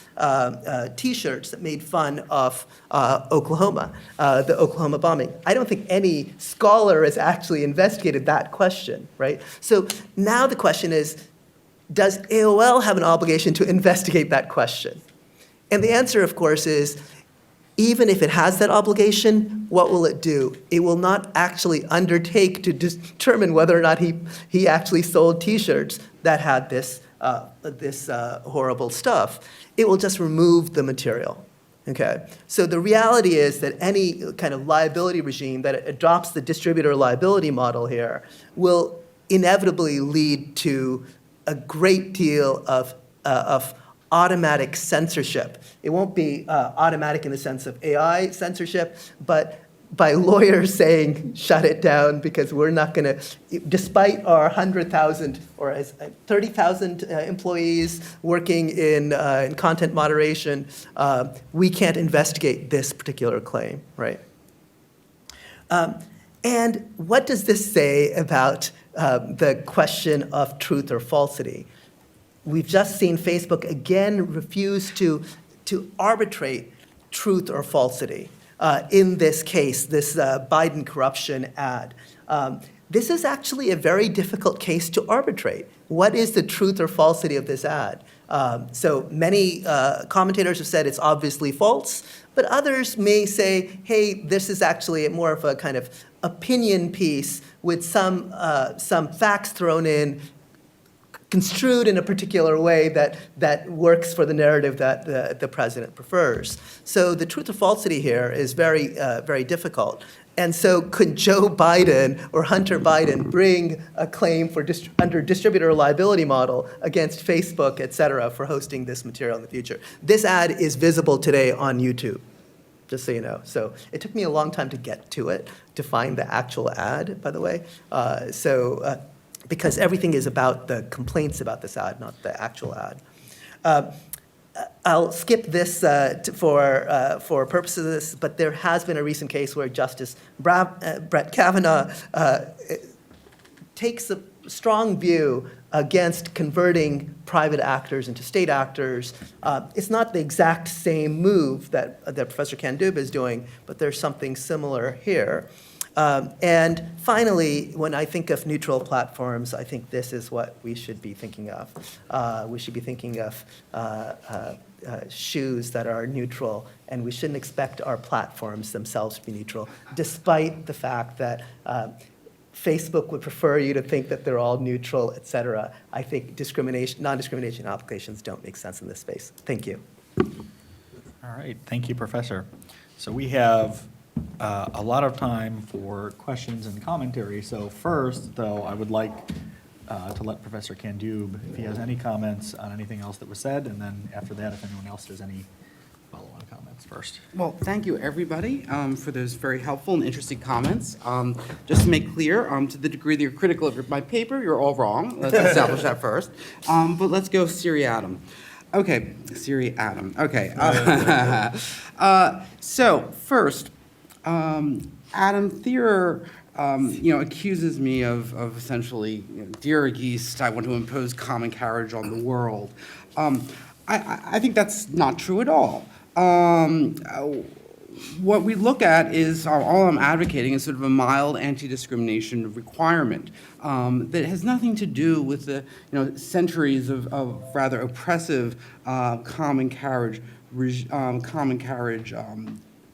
T-shirts that made fun of Oklahoma, the Oklahoma bombing. I don't think any scholar has actually investigated that question, right? So now the question is, does AOL have an obligation to investigate that question? And the answer, of course, is even if it has that obligation, what will it do? It will not actually undertake to determine whether or not he actually sold T-shirts that had this horrible stuff. It will just remove the material. Okay, so the reality is that any kind of liability regime that adopts the distributor liability model here will inevitably lead to a great deal of automatic censorship. It won't be automatic in the sense of AI censorship, but by lawyers saying, shut it down because we're not going to, despite our 100,000 or 30,000 employees working in content moderation, we can't investigate this particular claim, right? And what does this say about the question of truth or falsity? We've just seen Facebook again refuse to arbitrate truth or falsity. In this case, this Biden corruption ad. This is actually a very difficult case to arbitrate. What is the truth or falsity of this ad? So many commentators have said it's obviously false, but others may say, hey, this is actually more of a kind of opinion piece with some facts thrown in, construed in a particular way that works for the narrative that the president prefers. So the truth or falsity here is very, very difficult. And so could Joe Biden or Hunter Biden bring a claim for under distributor liability model against Facebook, et cetera, for hosting this material in the future? This ad is visible today on YouTube, just so you know. So it took me a long time to get to it, to find the actual ad, by the way. Because everything is about the complaints about this ad, not the actual ad. I'll skip this for purposes of this, but there has been a recent case where Justice Brett Kavanaugh takes a strong view against converting private actors into state actors. It's not the exact same move that Professor Kandub is doing, but there's something similar here. And finally, when I think of neutral platforms, I think this is what we should be thinking of. We should be thinking of shoes that are neutral, and we shouldn't expect our platforms themselves to be neutral, despite the fact that Facebook would prefer you to think that they're all neutral, et cetera. I think non-discrimination applications don't make sense in this space. Thank you. All right, thank you, Professor. So we have a lot of time for questions and commentary. So first, though, I would like to let Professor Kandub, if he has any comments on anything else that was said, and then after that, if anyone else has any follow-on comments first. Well, thank you, everybody, for those very helpful and interesting comments. Just to make clear, to the degree that you're critical of my paper, you're all wrong. Let's establish that first. But let's go Seriatim. Okay, Seriatim. Okay. So first, Adam Thierer, accuses me of essentially, dear yeast, I want to impose common carriage on the world. I think that's not true at all. What we look at is, all I'm advocating is sort of a mild anti-discrimination requirement that has nothing to do with the centuries of rather oppressive common carriage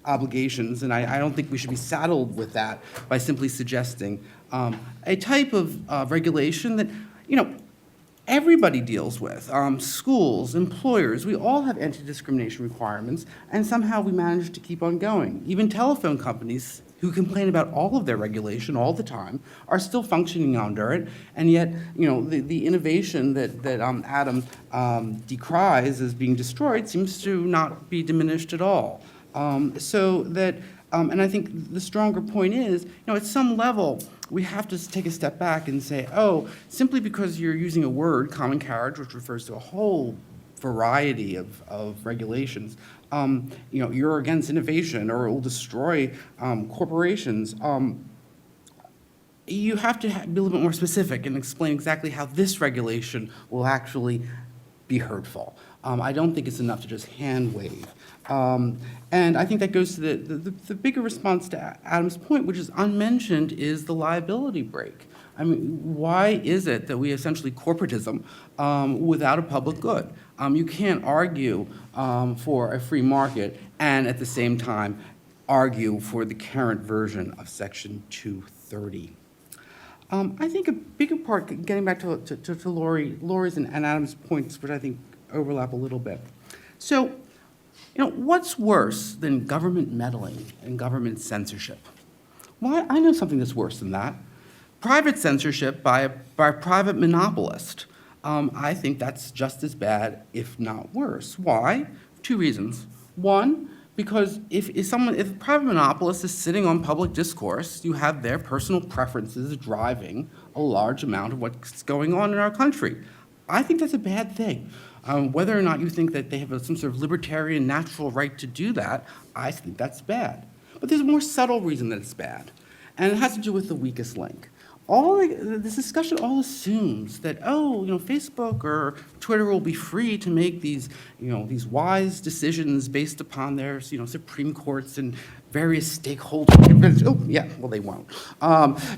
obligations, and I don't think we should be saddled with that by simply suggesting a type of regulation that everybody deals with. Schools, employers, we all have anti-discrimination requirements, and somehow we manage to keep on going. Even telephone companies who complain about all of their regulation all the time are still functioning under it, and yet the innovation that Adam decries as being destroyed seems to not be diminished at all. And I think the stronger point is, at some level, we have to take a step back and say, oh, simply because you're using a word, common carriage, which refers to a whole variety of regulations, you're against innovation or it will destroy corporations. You have to be a little bit more specific and explain exactly how this regulation will actually be hurtful. I don't think it's enough to just hand wave. And I think that goes to the bigger response to Adam's point, which is unmentioned, is the liability break. I mean, why is it that we essentially corporatism without a public good? You can't argue for a free market and at the same time argue for the current version of Section 230. I think a bigger part, getting back to Laurie's and Adam's points, which I think overlap a little bit. So What's worse than government meddling and government censorship? Well, I know something that's worse than that. Private censorship by a private monopolist. I think that's just as bad, if not worse. Why? 2 reasons. One, because if a private monopolist is sitting on public discourse, you have their personal preferences driving a large amount of what's going on in our country. I think that's a bad thing. Whether or not you think that they have some sort of libertarian natural right to do that, I think that's bad. But there's a more subtle reason that it's bad, and it has to do with the weakest link. This discussion all assumes that, Facebook or Twitter will be free to make these wise decisions based upon their, Supreme Courts and various stakeholder, they won't.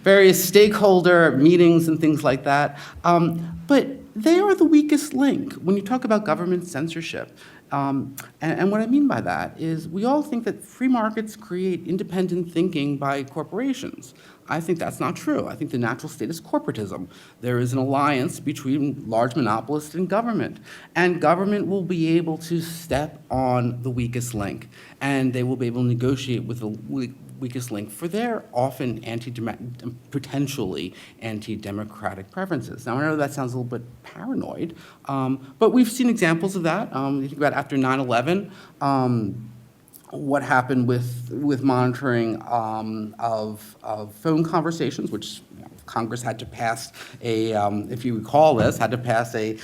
Various stakeholder meetings and things like that. But they are the weakest link when you talk about government censorship. And what I mean by that is we all think that free markets create independent thinking by corporations. I think that's not true. I think the natural state is corporatism. There is an alliance between large monopolists and government will be able to step on the weakest link, and they will be able to negotiate with the weakest link for their often potentially anti-democratic preferences. Now, I know that sounds a little bit paranoid, but we've seen examples of that. You think about after 9/11, what happened with monitoring of phone conversations, which Congress had to pass if you recall this, had to pass a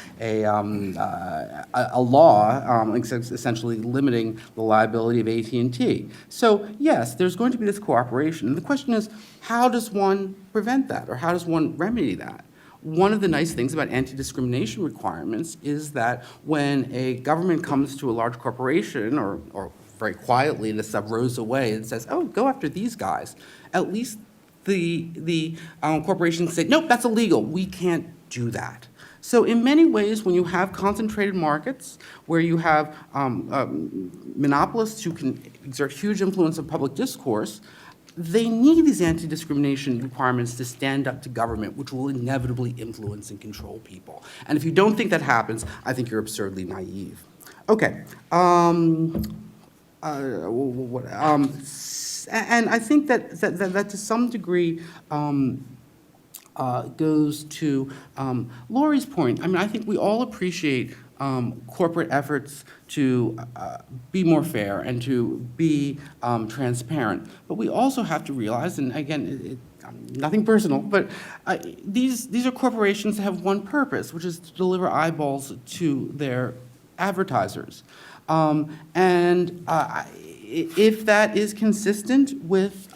law essentially limiting the liability of AT&T. So yes, there's going to be this cooperation. And the question is, how does one prevent that, or how does one remedy that? One of the nice things about anti-discrimination requirements is that when a government comes to a large corporation or very quietly in a sub rosa way and says, oh, go after these guys, at least the corporation can say, nope, that's illegal. We can't do that. So in many ways, when you have concentrated markets where you have monopolists who can exert huge influence on public discourse, they need these anti-discrimination requirements to stand up to government, which will inevitably influence and control people. And if you don't think that happens, I think you're absurdly naive. Okay. And I think that to some degree goes to Laurie's point. I mean, I think we all appreciate corporate efforts to be more fair and to be transparent. But we also have to realize, and again, nothing personal, but these are corporations that have one purpose, which is to deliver eyeballs to their advertisers. If that is consistent with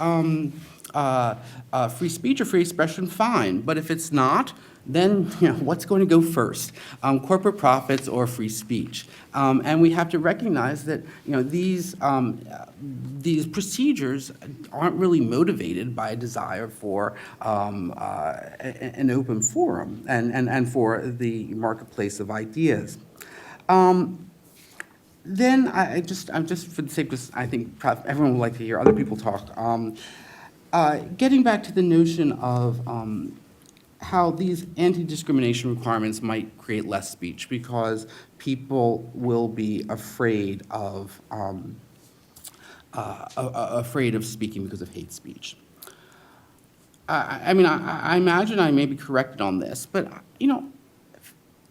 free speech or free expression, fine. But if it's not, then what's going to go first, corporate profits or free speech? And we have to recognize that these procedures aren't really motivated by a desire for an open forum and for the marketplace of ideas. Then I'm just for the sake of, I think everyone would like to hear other people talk. Getting back to the notion of how these anti-discrimination requirements might create less speech because people will be afraid of speaking because of hate speech. I mean, I imagine I may be corrected on this, but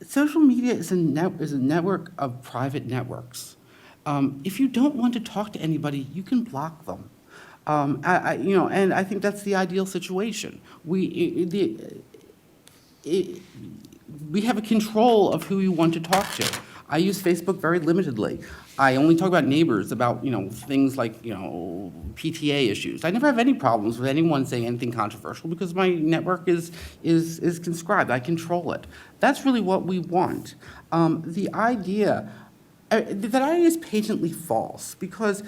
social media is a network of private networks. If you don't want to talk to anybody, you can block them. And I think that's the ideal situation. We have a control of who we want to talk to. I use Facebook very limitedly. I only talk about neighbors, about things like PTA issues. I never have any problems with anyone saying anything controversial because my network is conscribed. I control it. That's really what we want. The idea. That idea is patently false because,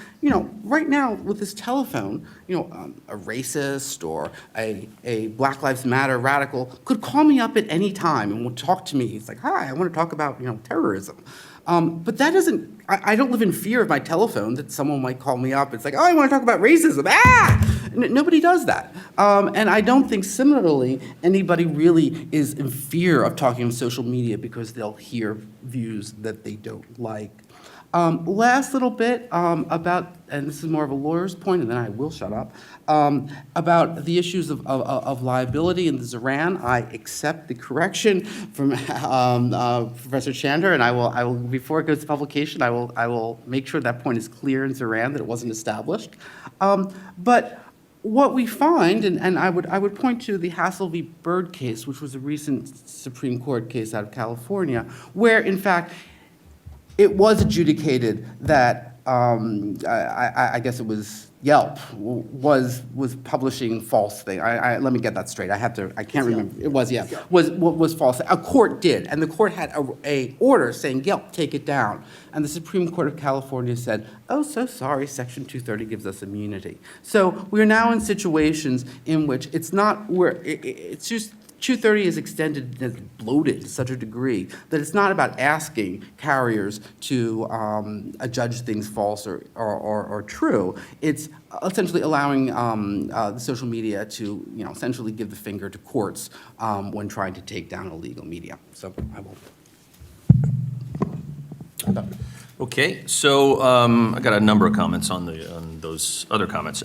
right now with this telephone, a racist or a Black Lives Matter radical could call me up at any time and would talk to me. It's like, hi, I want to talk about, terrorism. But that doesn't, I don't live in fear of my telephone that someone might call me up. It's like, oh, I want to talk about racism. Nobody does that. And I don't think similarly anybody really is in fear of talking on social media because they'll hear views that they don't like. Last little bit about, and this is more of a lawyer's point, and then I will shut up, about the issues of liability in the Zoran. I accept the correction from Professor Chander, and I will, before it goes to publication, I will make sure that point is clear in Zoran, that it wasn't established. But what we find, and I would point to the Hassel v. Bird case, which was a recent Supreme Court case out of California, where, in fact, it was adjudicated that, I guess it was Yelp was publishing false thing. Let me get that straight. I can't remember. It was, yeah, was false. A court did, and the court had a order saying, Yelp, take it down. And the Supreme Court of California said, oh, so sorry, Section 230 gives us immunity. So we're now in situations in which it's not where, it's just, 230 is extended and bloated to such a degree that it's not about asking carriers to judge things false or true. It's essentially allowing the social media to, essentially give the finger to courts when trying to take down illegal media. So I will. Okay, so I got a number of comments on those other comments.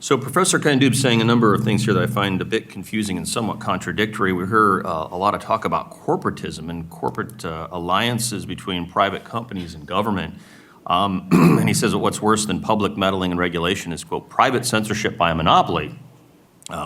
So Professor Kandoub's saying a number of things here that I find a bit confusing and somewhat contradictory. We heard a lot of talk about corporatism and corporate alliances between private companies and government. And he says that what's worse than public meddling and regulation is, quote, private censorship by a monopoly,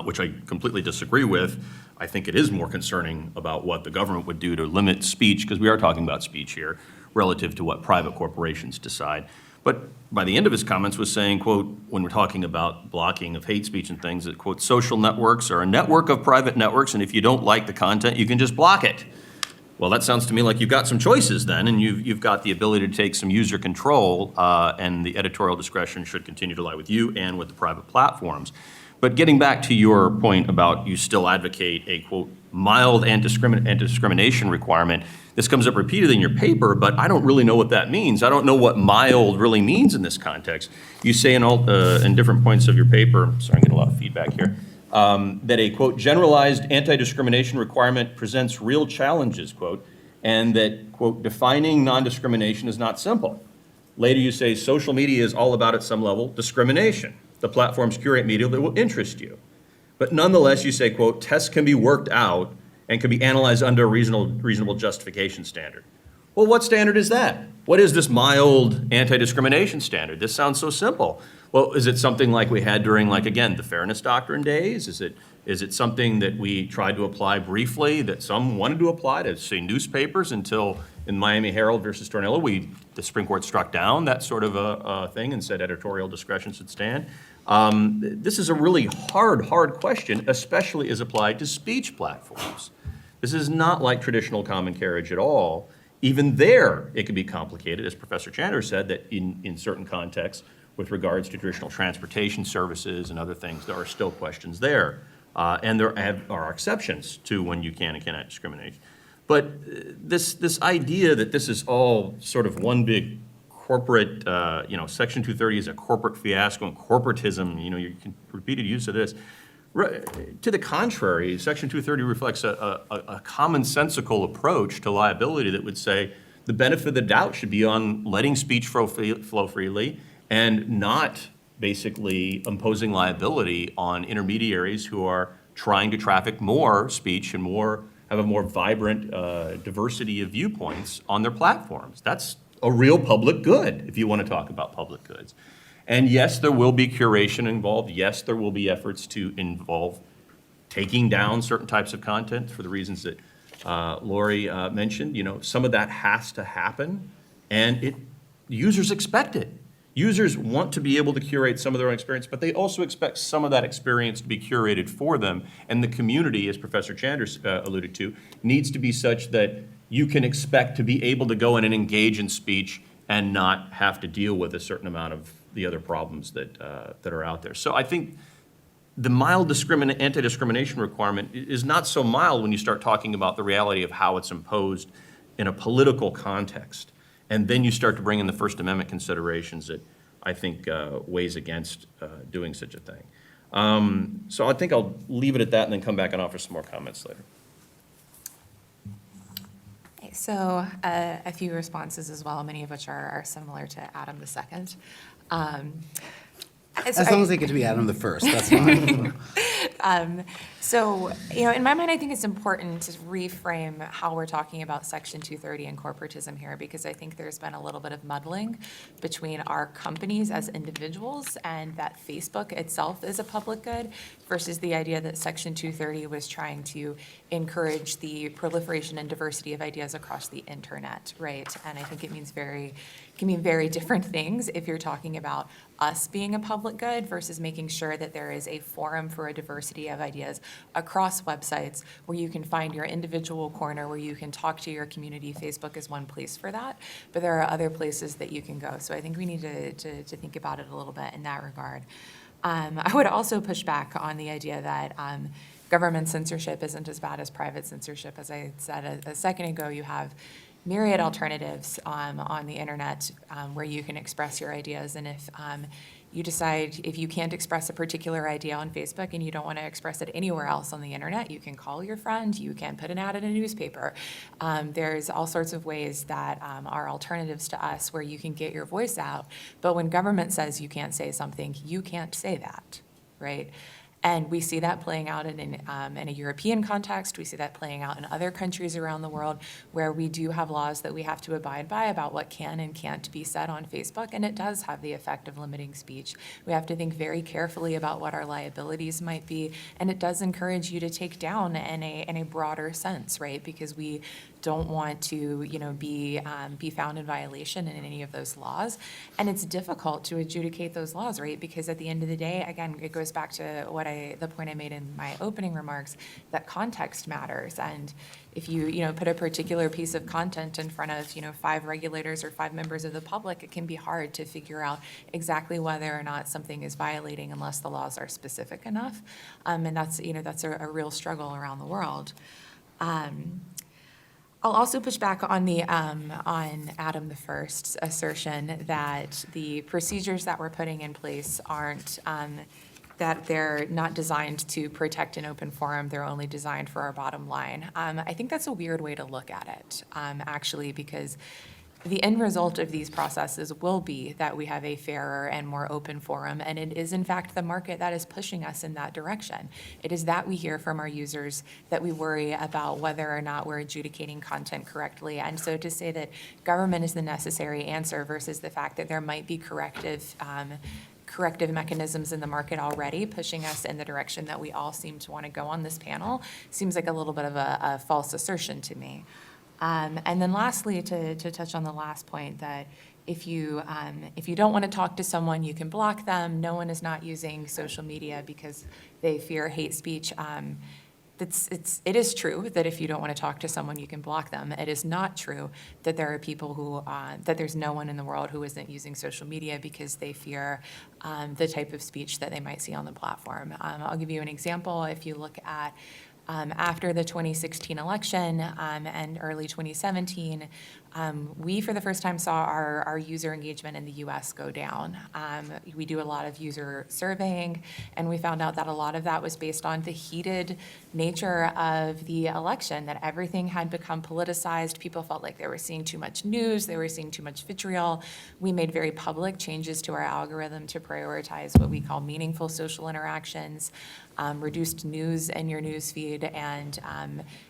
which I completely disagree with. I think it is more concerning about what the government would do to limit speech, because we are talking about speech here, relative to what private corporations decide. But by the end of his comments was saying, quote, when we're talking about blocking of hate speech and things, that, quote, social networks are a network of private networks, and if you don't like the content, you can just block it. Well, that sounds to me like you've got some choices then, and you've got the ability to take some user control, and the editorial discretion should continue to lie with you and with the private platforms. But getting back to your point about you still advocate a, quote, mild anti-discrimination requirement, this comes up repeatedly in your paper, but I don't really know what that means. I don't know what mild really means in this context. You say in different points of your paper, sorry, I'm getting a lot of feedback here, that a, quote, generalized anti-discrimination requirement presents real challenges, quote, and that, quote, defining non-discrimination is not simple. Later you say social media is all about, at some level, discrimination. The platforms curate media that will interest you. But nonetheless, you say, quote, tests can be worked out and can be analyzed under a reasonable justification standard. Well, what standard is that? What is this mild anti-discrimination standard? This sounds so simple. Well, is it something like we had during, like, again, the Fairness Doctrine days? Is it something that we tried to apply briefly, that some wanted to apply to, say, newspapers until in Miami Herald versus Tornillo, the Supreme Court struck down that sort of a thing and said editorial discretion should stand? This is a really hard question, especially as applied to speech platforms. This is not like traditional common carriage at all. Even there, it can be complicated, as Professor Chander said, that in certain contexts, with regards to traditional transportation services and other things, there are still questions there. And there are exceptions to when you can and cannot discriminate. But this idea that this is all sort of one big corporate, Section 230 is a corporate fiasco and corporatism, you can repeated use of this. To the contrary, Section 230 reflects a commonsensical approach to liability that would say the benefit of the doubt should be on letting speech flow freely and not basically imposing liability on intermediaries who are trying to traffic more speech and have a more vibrant diversity of viewpoints on their platforms. That's a real public good, if you want to talk about public goods. And yes, there will be curation involved. Yes, there will be efforts to involve taking down certain types of content for the reasons that Laurie mentioned. Some of that has to happen, and users expect it. Users want to be able to curate some of their own experience, but they also expect some of that experience to be curated for them. And the community, as Professor Chander alluded to, needs to be such that you can expect to be able to go in and engage in speech and not have to deal with a certain amount of the other problems that are out there. So I think the mild anti-discrimination requirement is not so mild when you start talking about the reality of how it's imposed in a political context. And then you start to bring in the First Amendment considerations that I think weighs against doing such a thing. So I think I'll leave it at that and then come back and offer some more comments later. So a few responses as well, many of which are similar to Adam the second. As long as they get to be Adam the first, that's fine. So, in my mind, I think it's important to reframe how we're talking about Section 230 and corporatism here, because I think there's been a little bit of muddling between our companies as individuals and that Facebook itself is a public good versus the idea that Section 230 was trying to encourage the proliferation and diversity of ideas across the internet, right? And I think it can mean very different things if you're talking about us being a public good versus making sure that there is a forum for a diversity of ideas across websites where you can find your individual corner, where you can talk to your community. Facebook is one place for that, but there are other places that you can go. So I think we need to think about it a little bit in that regard. I would also push back on the idea that government censorship isn't as bad as private censorship. As I said a second ago, you have myriad alternatives on the internet where you can express your ideas. And if you decide if you can't express a particular idea on Facebook and you don't want to express it anywhere else on the internet, you can call your friend, you can put an ad in a newspaper. There's all sorts of ways that are alternatives to us where you can get your voice out. But when government says you can't say something, you can't say that, right? And we see that playing out in a European context. We see that playing out in other countries around the world where we do have laws that we have to abide by about what can and can't be said on Facebook, and it does have the effect of limiting speech. We have to think very carefully about what our liabilities might be, and it does encourage you to take down in a broader sense, right? Because we don't want to, be found in violation in any of those laws. And it's difficult to adjudicate those laws, right? Because at the end of the day, again, it goes back to the point I made in my opening remarks, that context matters. And if you, put a particular piece of content in front of, 5 regulators or 5 members of the public, it can be hard to figure out exactly whether or not something is violating unless the laws are specific enough. And that's a real struggle around the world. I'll also push back on on Adam the First's assertion that the procedures that we're putting in place aren't, that they're not designed to protect an open forum, they're only designed for our bottom line. I think that's a weird way to look at it, actually, because the end result of these processes will be that we have a fairer and more open forum, and it is in fact the market that is pushing us in that direction. It is that we hear from our users that we worry about whether or not we're adjudicating content correctly. And so to say that government is the necessary answer versus the fact that there might be corrective mechanisms in the market already pushing us in the direction that we all seem to want to go on this panel seems like a little bit of a false assertion to me. And then lastly, to touch on the last point, that if you don't want to talk to someone, you can block them. No one is not using social media because they fear hate speech. It is true that if you don't want to talk to someone, you can block them. It is not true that there are people who, that there's no one in the world who isn't using social media because they fear the type of speech that they might see on the platform. I'll give you an example. If you look at after the 2016 election and early 2017, we, for the first time, saw our user engagement in the US go down. We do a lot of user surveying, and we found out that a lot of that was based on the heated nature of the election, that everything had become politicized. People felt like they were seeing too much news, they were seeing too much vitriol. We made very public changes to our algorithm to prioritize what we call meaningful social interactions, reduced news in your news feed, and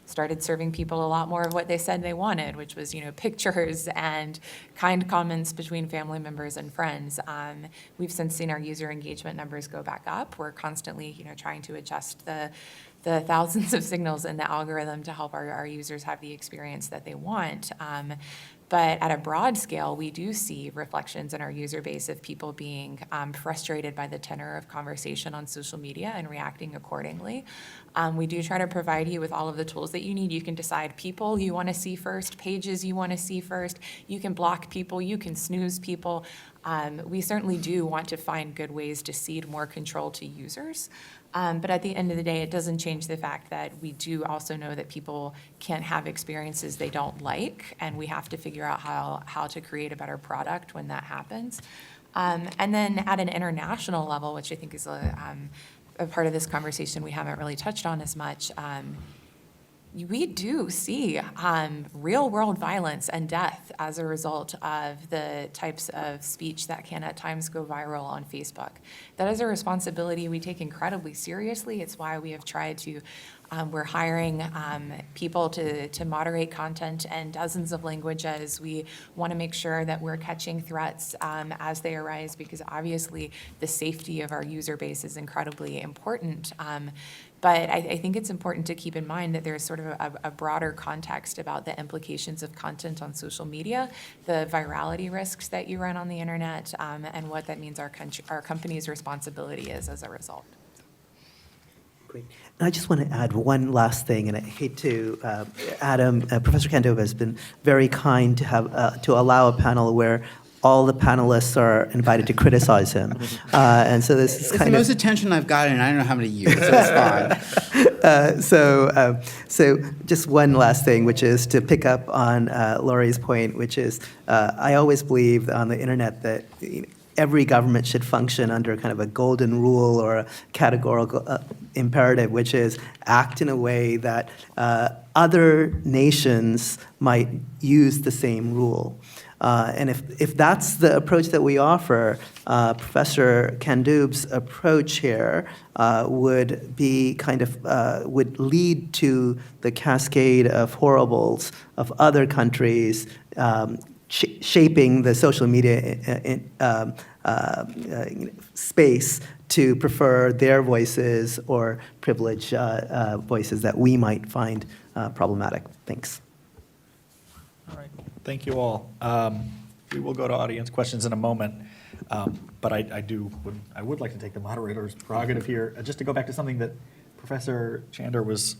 started serving people a lot more of what they said they wanted, which was, pictures and kind comments between family members and friends. We've since seen our user engagement numbers go back up. We're constantly, trying to adjust the thousands of signals in the algorithm to help our users have the experience that they want. But at a broad scale, we do see reflections in our user base of people being frustrated by the tenor of conversation on social media and reacting accordingly. We do try to provide you with all of the tools that you need. You can decide people you want to see first, pages you want to see first. You can block people, you can snooze people. We certainly do want to find good ways to cede more control to users. But at the end of the day, it doesn't change the fact that we do also know that people can't have experiences they don't like, and we have to figure out how to create a better product when that happens. And then at an international level, which I think is a part of this conversation we haven't really touched on as much, we do see real-world violence and death as a result of the types of speech that can at times go viral on Facebook. That is a responsibility we take incredibly seriously. It's why we have tried to, we're hiring people to moderate content in dozens of languages. We want to make sure that we're catching threats as they arise, because obviously the safety of our user base is incredibly important. But I think it's important to keep in mind that there's sort of a broader context about the implications of content on social media, the virality risks that you run on the internet, and what that means our company's responsibility is as a result. Great. And I just want to add one last thing, and I hate to, Adam, Professor Candob has been very kind to have to allow a panel where all the panelists are invited to criticize him. And so this is It's the kind most of... attention I've gotten in I don't know how many years, so it's fine. So just one last thing, which is to pick up on Laurie's point, which is I always believe on the internet that every government should function under kind of a golden rule or a categorical imperative, which is act in a way that other nations might use the same rule. And if that's the approach that we offer, Professor Candub's approach here would be kind of, would lead to the cascade of horribles of other countries shaping the social media space to prefer their voices or privilege voices that we might find problematic. Thanks. All right, thank you all. We will go to audience questions in a moment, but I would like to take the moderator's prerogative here, just to go back to something that Professor Chander was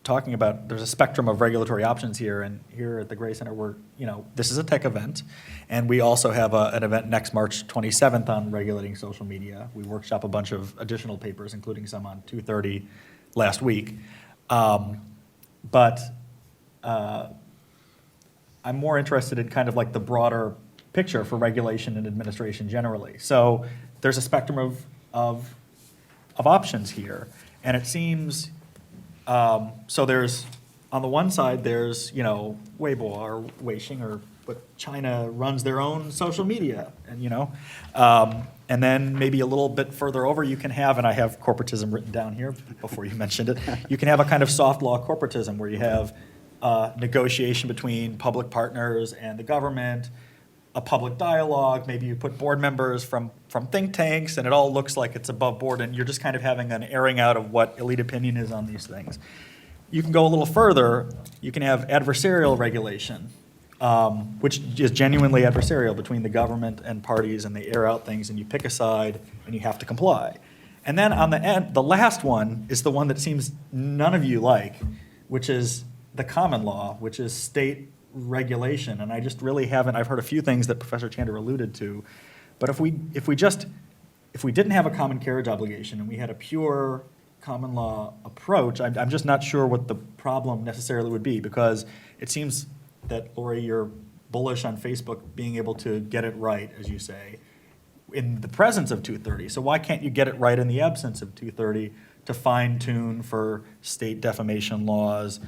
talking about. There's a spectrum of regulatory options here, and here at the Gray Center, this is a tech event, and we also have an event next March 27th on regulating social media. We workshop a bunch of additional papers, including some on 230 last week. But I'm more interested in kind of like the broader picture for regulation and administration generally. So there's a spectrum of options here, and it seems, so there's, on the one side, there's, Weibo or Weixin, but China runs their own social media, and and then maybe a little bit further over, you can have, and I have corporatism written down here before you mentioned it, you can have a kind of soft law corporatism where you have negotiation between public partners and the government, a public dialogue, maybe you put board members from think tanks, and it all looks like it's above board, and you're just kind of having an airing out of what elite opinion is on these things. You can go a little further, you can have adversarial regulation, which is genuinely adversarial between the government and parties, and they air out things, and you pick a side, and you have to comply. And then on the end, the last one is the one that seems none of you like, which is the common law, which is state regulation. And I just really haven't, I've heard a few things that Professor Chander alluded to, but if we didn't have a common carriage obligation and we had a pure common law approach, I'm just not sure what the problem necessarily would be, because it seems that, Laurie, you're bullish on Facebook being able to get it right, as you say, in the presence of 230. So why can't you get it right in the absence of 230 to fine tune for state defamation laws?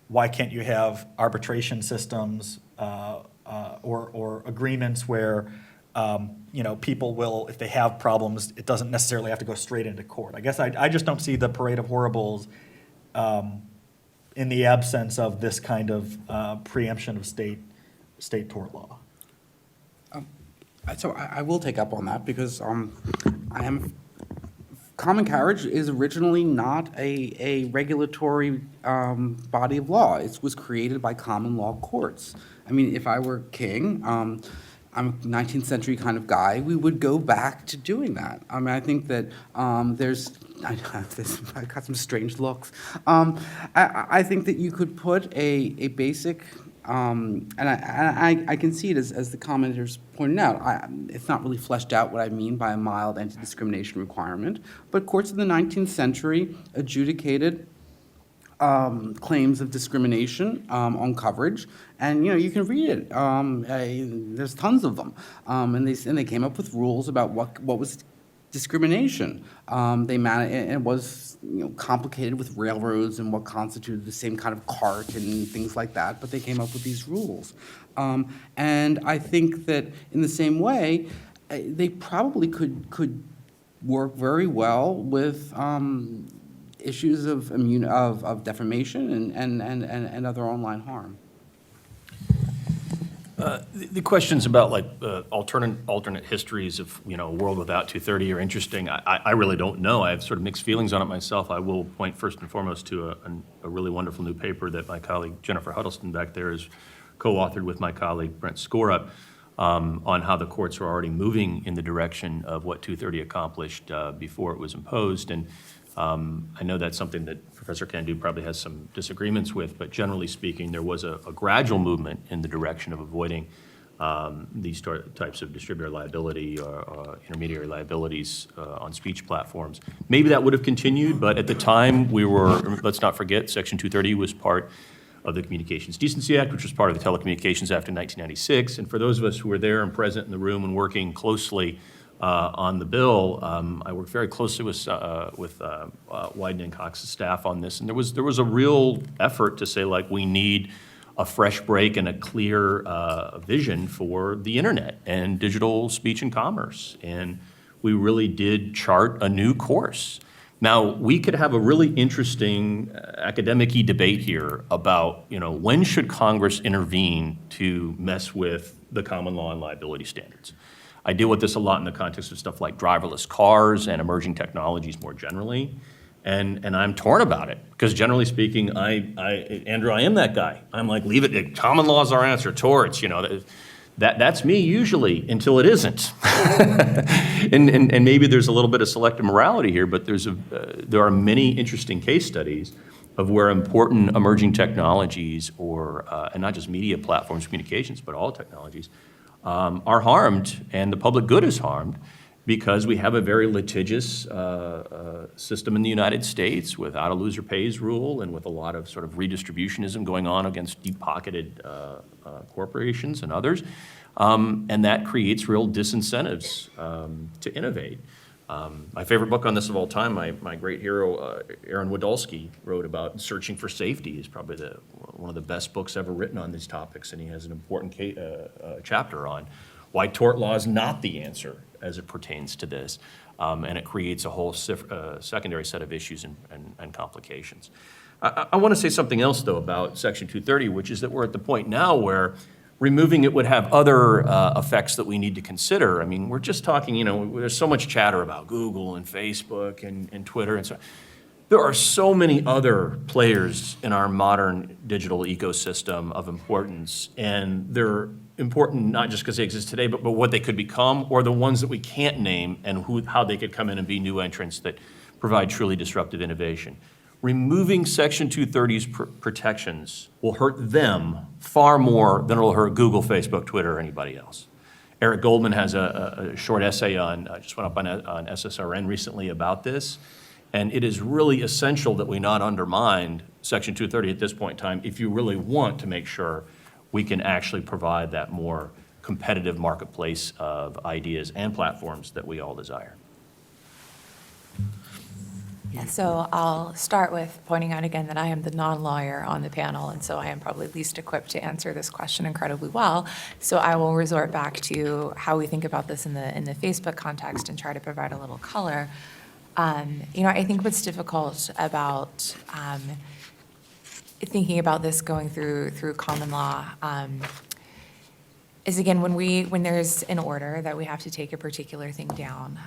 Why can't you have arbitration systems or agreements where people will, if they have problems, it doesn't necessarily have to go straight into court? I guess I just don't see the parade of horribles in the absence of this kind of preemption of state tort law. So I will take up on that because common carriage is originally not a regulatory body of law. It was created by common law courts. I mean, if I were king, I'm a 19th century kind of guy, we would go back to doing that. I mean, I think that I got some strange looks. I think that you could put a basic, and I can see it as the commenters pointed out. It's not really fleshed out what I mean by a mild anti-discrimination requirement, but courts in the 19th century adjudicated claims of discrimination on coverage, and you can read it. There's tons of them, and they came up with rules about what was discrimination. It was complicated with railroads and what constituted the same kind of cart and things like that, but they came up with these rules. And I think that in the same way, they probably could work very well with issues of defamation and other online harm. The questions about like alternate histories of a world without 230 are interesting. I really don't know. I have sort of mixed feelings on it myself. I will point first and foremost to a really wonderful new paper that my colleague Jennifer Huddleston back there has co-authored with my colleague Brent Skorup on how the courts are already moving in the direction of what 230 accomplished before it was imposed. And I know that's something that Professor Candube probably has some disagreements with, but generally speaking, there was a gradual movement in the direction of avoiding these types of distributor liability or intermediary liabilities on speech platforms. Maybe that would have continued, but at the time let's not forget, Section 230 was part of the Communications Decency Act, which was part of the Telecommunications Act in 1996. And for those of us who were there and present in the room and working closely on the bill, I worked very closely with Wyden and Cox's staff on this, and there was a real effort to say, like, we need a fresh break and a clear vision for the internet and digital speech and commerce, and we really did chart a new course. Now, we could have a really interesting academic-y debate here about, when should Congress intervene to mess with the common law and liability standards? I deal with this a lot in the context of stuff like driverless cars and emerging technologies more generally, and I'm torn about it, because generally speaking, Andrew, I am that guy. I'm like, leave it, common law is our answer, torts, that's me usually, until it isn't. and maybe there's a little bit of selective morality here, but there are many interesting case studies of where important emerging technologies and not just media platforms, communications, but all technologies, are harmed, and the public good is harmed, because we have a very litigious system in the United States without a loser pays rule and with a lot of sort of redistributionism going on against deep-pocketed corporations and others. And that creates real disincentives to innovate. My favorite book on this of all time, my great hero, Aaron Wodolski, wrote about searching for safety. Is probably one of the best books ever written on these topics, and he has an important chapter on why tort law is not the answer as it pertains to this, and it creates a whole secondary set of issues and complications. I want to say something else, though, about Section 230, which is that we're at the point now where removing it would have other effects that we need to consider. I mean, we're just talking, there's so much chatter about Google and Facebook and Twitter and so on. There are so many other players in our modern digital ecosystem of importance, and they're important not just because they exist today, but what they could become, or the ones that we can't name, and how they could come in and be new entrants that provide truly disruptive innovation. Removing Section 230's protections will hurt them far more than it will hurt Google, Facebook, Twitter, or anybody else. Eric Goldman has a short essay just went up on SSRN recently about this, and it is really essential that we not undermine Section 230 at this point in time if you really want to make sure we can actually provide that more competitive marketplace of ideas and platforms that we all desire. Yeah, so I'll start with pointing out again that I am the non-lawyer on the panel, and so I am probably least equipped to answer this question incredibly well. So I will resort back to how we think about this in the Facebook context and try to provide a little color. I think what's difficult about thinking about this going through common law is, again, when there's an order that we have to take a particular thing down,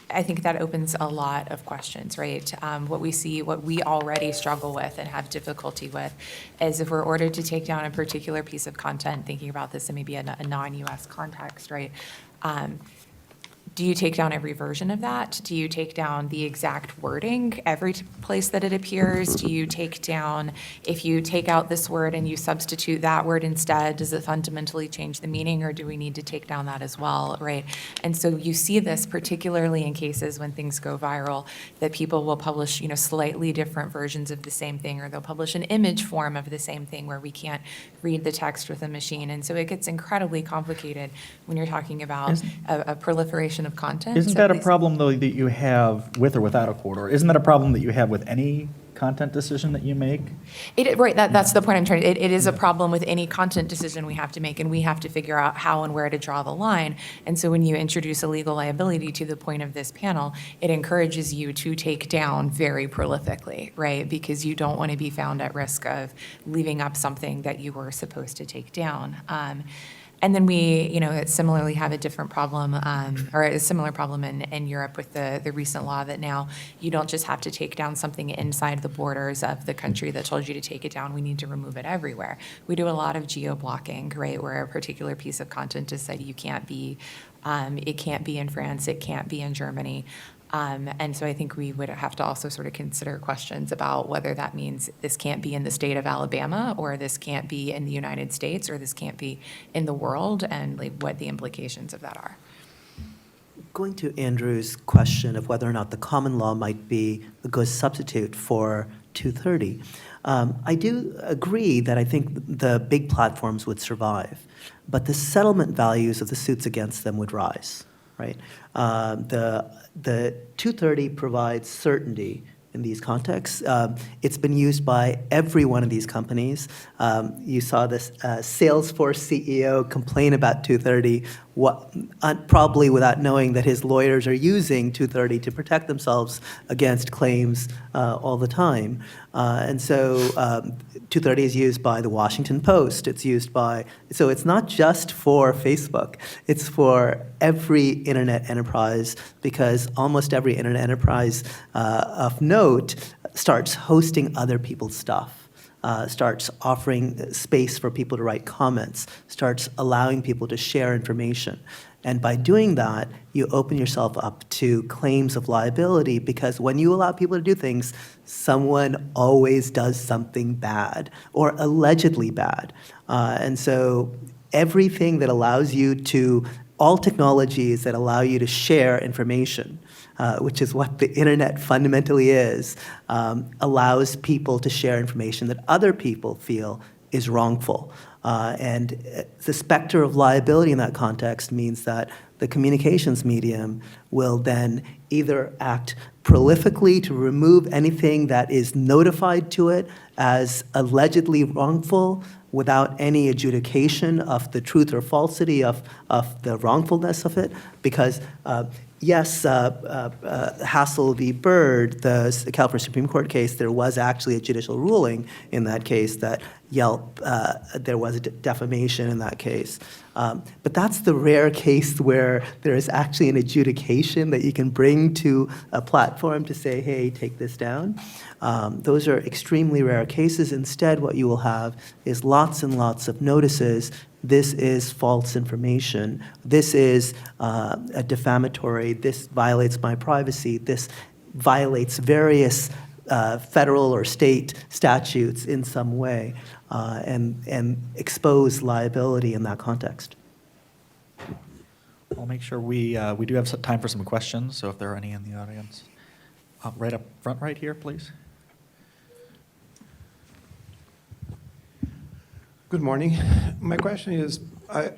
I think that opens a lot of questions, right? What we already struggle with and have difficulty with is if we're ordered to take down a particular piece of content, thinking about this in maybe a non-US context, right? Do you take down every version of that? Do you take down the exact wording every place that it appears? Do you take down, if you take out this word and you substitute that word instead, does it fundamentally change the meaning, or do we need to take down that as well, right? And so you see this particularly in cases when things go viral, that people will publish, slightly different versions of the same thing, or they'll publish an image form of the same thing where we can't read the text with a machine. And so it gets incredibly complicated when you're talking about a proliferation moderation of content. Isn't so that a please- problem, though, that you have with or without a court order? Isn't that a problem that you have with any content decision that you make? Right, that's the point I'm trying, it is a problem with any content decision we have to make, and we have to figure out how and where to draw the line. And so when you introduce a legal liability to the point of this panel, it encourages you to take down very prolifically, right? Because you don't want to be found at risk of leaving up something that you were supposed to take down. And then we, similarly have a different problem, or a similar problem in Europe with the recent law that now you don't just have to take down something inside the borders of the country that told you to take it down. We need to remove it everywhere. We do a lot of geo-blocking, right, where a particular piece of content is said it can't be in France, it can't be in Germany. And so I think we would have to also sort of consider questions about whether that means this can't be in the state of Alabama, or this can't be in the United States, or this can't be in the world, and like what the implications of that are. Going to Andrew's question of whether or not the common law might be a good substitute for 230, I do agree that I think the big platforms would survive, but the settlement values of the suits against them would rise, right? The 230 provides certainty in these contexts. It's been used by every one of these companies. You saw this Salesforce CEO complain about 230, probably without knowing that his lawyers are using 230 to protect themselves against claims all the time. And so 230 is used by the Washington Post. So it's not just for Facebook. It's for every internet enterprise, because almost every internet enterprise of note starts hosting other people's stuff, starts offering space for people to write comments, starts allowing people to share information. And by doing that, you open yourself up to claims of liability, because when you allow people to do things, someone always does something bad or allegedly bad. And so everything that allows you to, all technologies that allow you to share information, which is what the internet fundamentally is, allows people to share information that other people feel is wrongful. And the specter of liability in that context means that the communications medium will then either act prolifically to remove anything that is notified to it as allegedly wrongful without any adjudication of the truth or falsity of the wrongfulness of it, because yes, Hassel v. Bird, the California Supreme Court case, there was actually a judicial ruling in that case that Yelp, there was a defamation in that case. But that's the rare case where there is actually an adjudication that you can bring to a platform to say, hey, take this down. Those are extremely rare cases. Instead, what you will have is lots and lots of notices. This is false information. This is a defamatory. This violates my privacy. This violates various federal or state statutes in some way, and expose liability in that context. I'll make sure we do have some time for some questions, so if there are any in the audience. Right up front right here, please. Good morning. My question is, I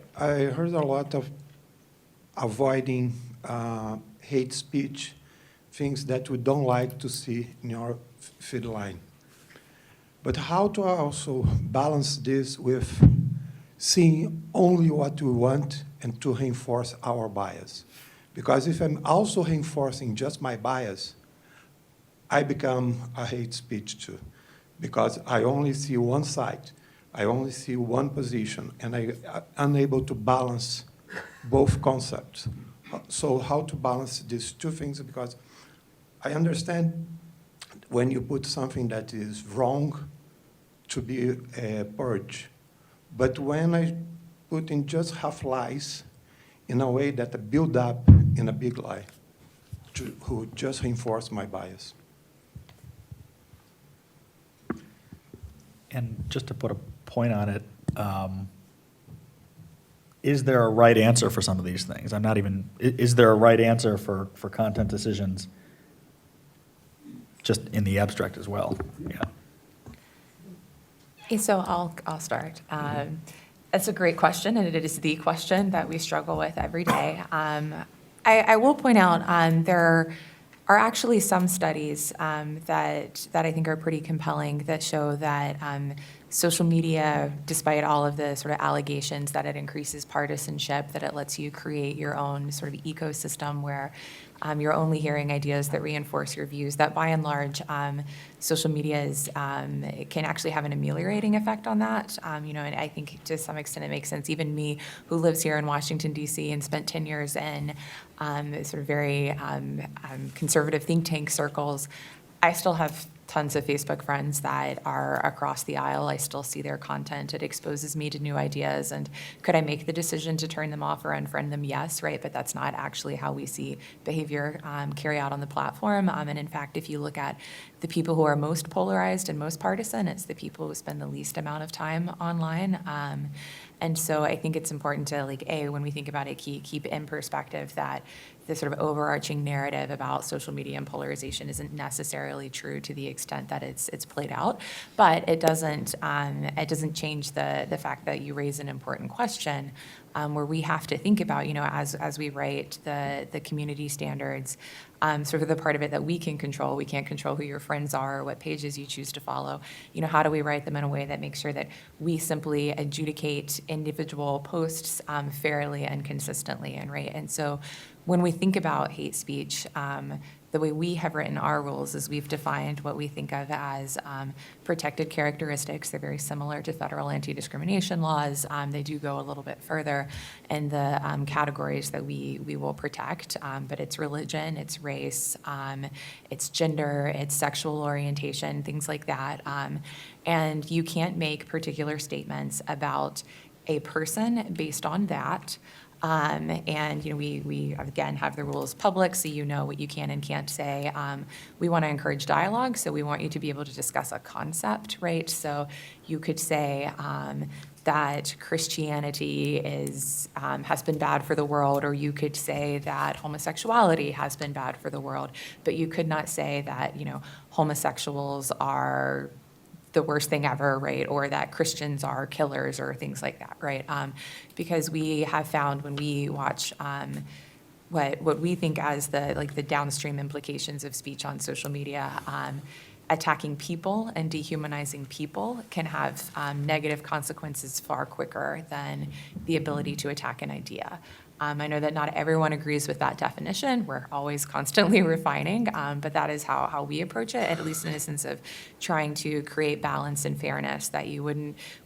heard a lot of avoiding hate speech, things that we don't like to see in your feed line. But how to also balance this with seeing only what we want and to reinforce our bias? Because if I'm also reinforcing just my bias, I become a hate speech too, because I only see one side. I only see one position, and I'm unable to balance both concepts. So how to balance these two things? Because I understand when you put something that is wrong to be purged, but when I put in just half lies in a way that build up in a big lie, who just reinforce my bias. And just to put a point on it, is there a right answer for some of these things? Is there a right answer for content decisions just in the abstract as well? Yeah. So I'll start. That's a great question, and it is the question that we struggle with every day. I will point out, there are actually some studies that I think are pretty compelling that show that social media, despite all of the sort of allegations that it increases partisanship, that it lets you create your own sort of ecosystem where you're only hearing ideas that reinforce your views, that by and large, social media it can actually have an ameliorating effect on that. And I think to some extent it makes sense. Even me, who lives here in Washington, D.C. and spent 10 years in sort of very conservative think tank circles, I still have tons of Facebook friends that are across the aisle. I still see their content. It exposes me to new ideas. And could I make the decision to turn them off or unfriend them? Yes, right? But that's not actually how we see behavior carry out on the platform. And in fact, if you look at the people who are most polarized and most partisan, it's the people who spend the least amount of time online. And so I think it's important to, when we think about it, keep in perspective that the sort of overarching narrative about social media and polarization isn't necessarily true to the extent that it's played out. But it doesn't change the fact that you raise an important question where we have to think about, as we write the community standards, sort of the part of it that we can control. We can't control who your friends are or what pages you choose to follow. How do we write them in a way that makes sure that we simply adjudicate individual posts fairly and consistently, and so when we think about hate speech, the way we have written our rules is we've defined what we think of as protected characteristics. They're very similar to federal anti-discrimination laws. They do go a little bit further in the categories that we will protect, but it's religion, it's race, it's gender, it's sexual orientation, things like that. And you can't make particular statements about a person based on that. And we again have the rules public, so you know what you can and can't say. We want to encourage dialogue, so we want you to be able to discuss a concept, right? So you could say that Christianity has been bad for the world, or you could say that homosexuality has been bad for the world, but you could not say that homosexuals are the worst thing ever, right? Or that Christians are killers or things like that, right? Because we have found when we watch what we think as the downstream implications of speech on social media, attacking people and dehumanizing people can have negative consequences far quicker than the ability to attack an idea. I know that not everyone agrees with that definition. We're always constantly refining, but that is how we approach it, at least in a sense of trying to create balance and fairness, that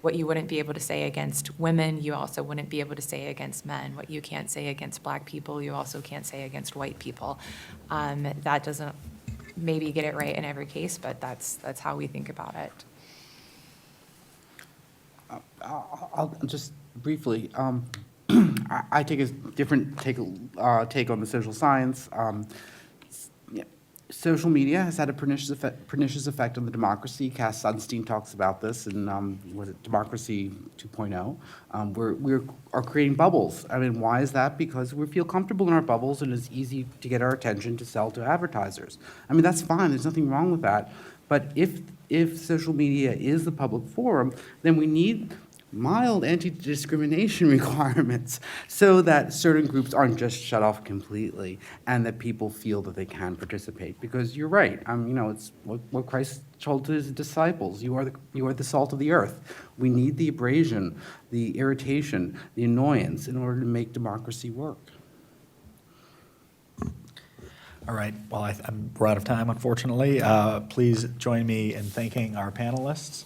what you wouldn't be able to say against women, you also wouldn't be able to say against men. What you can't say against Black people, you also can't say against white people. That doesn't maybe get it right in every case, but that's how we think about it. I'll just briefly, I take a different take on the social science. Social media has had a pernicious effect on the democracy. Cass Sunstein talks about this in Democracy 2.0. We are creating bubbles. I mean, why is that? Because we feel comfortable in our bubbles, and it's easy to get our attention to sell to advertisers. I mean, that's fine. There's nothing wrong with that. But if social media is the public forum, then we need mild anti-discrimination requirements so that certain groups aren't just shut off completely and that people feel that they can participate. Because you're right, it's what Christ told his disciples, you are the salt of the earth. We need the abrasion, the irritation, the annoyance in order to make democracy work. All right, well, we're out of time, unfortunately. Please join me in thanking our panelists.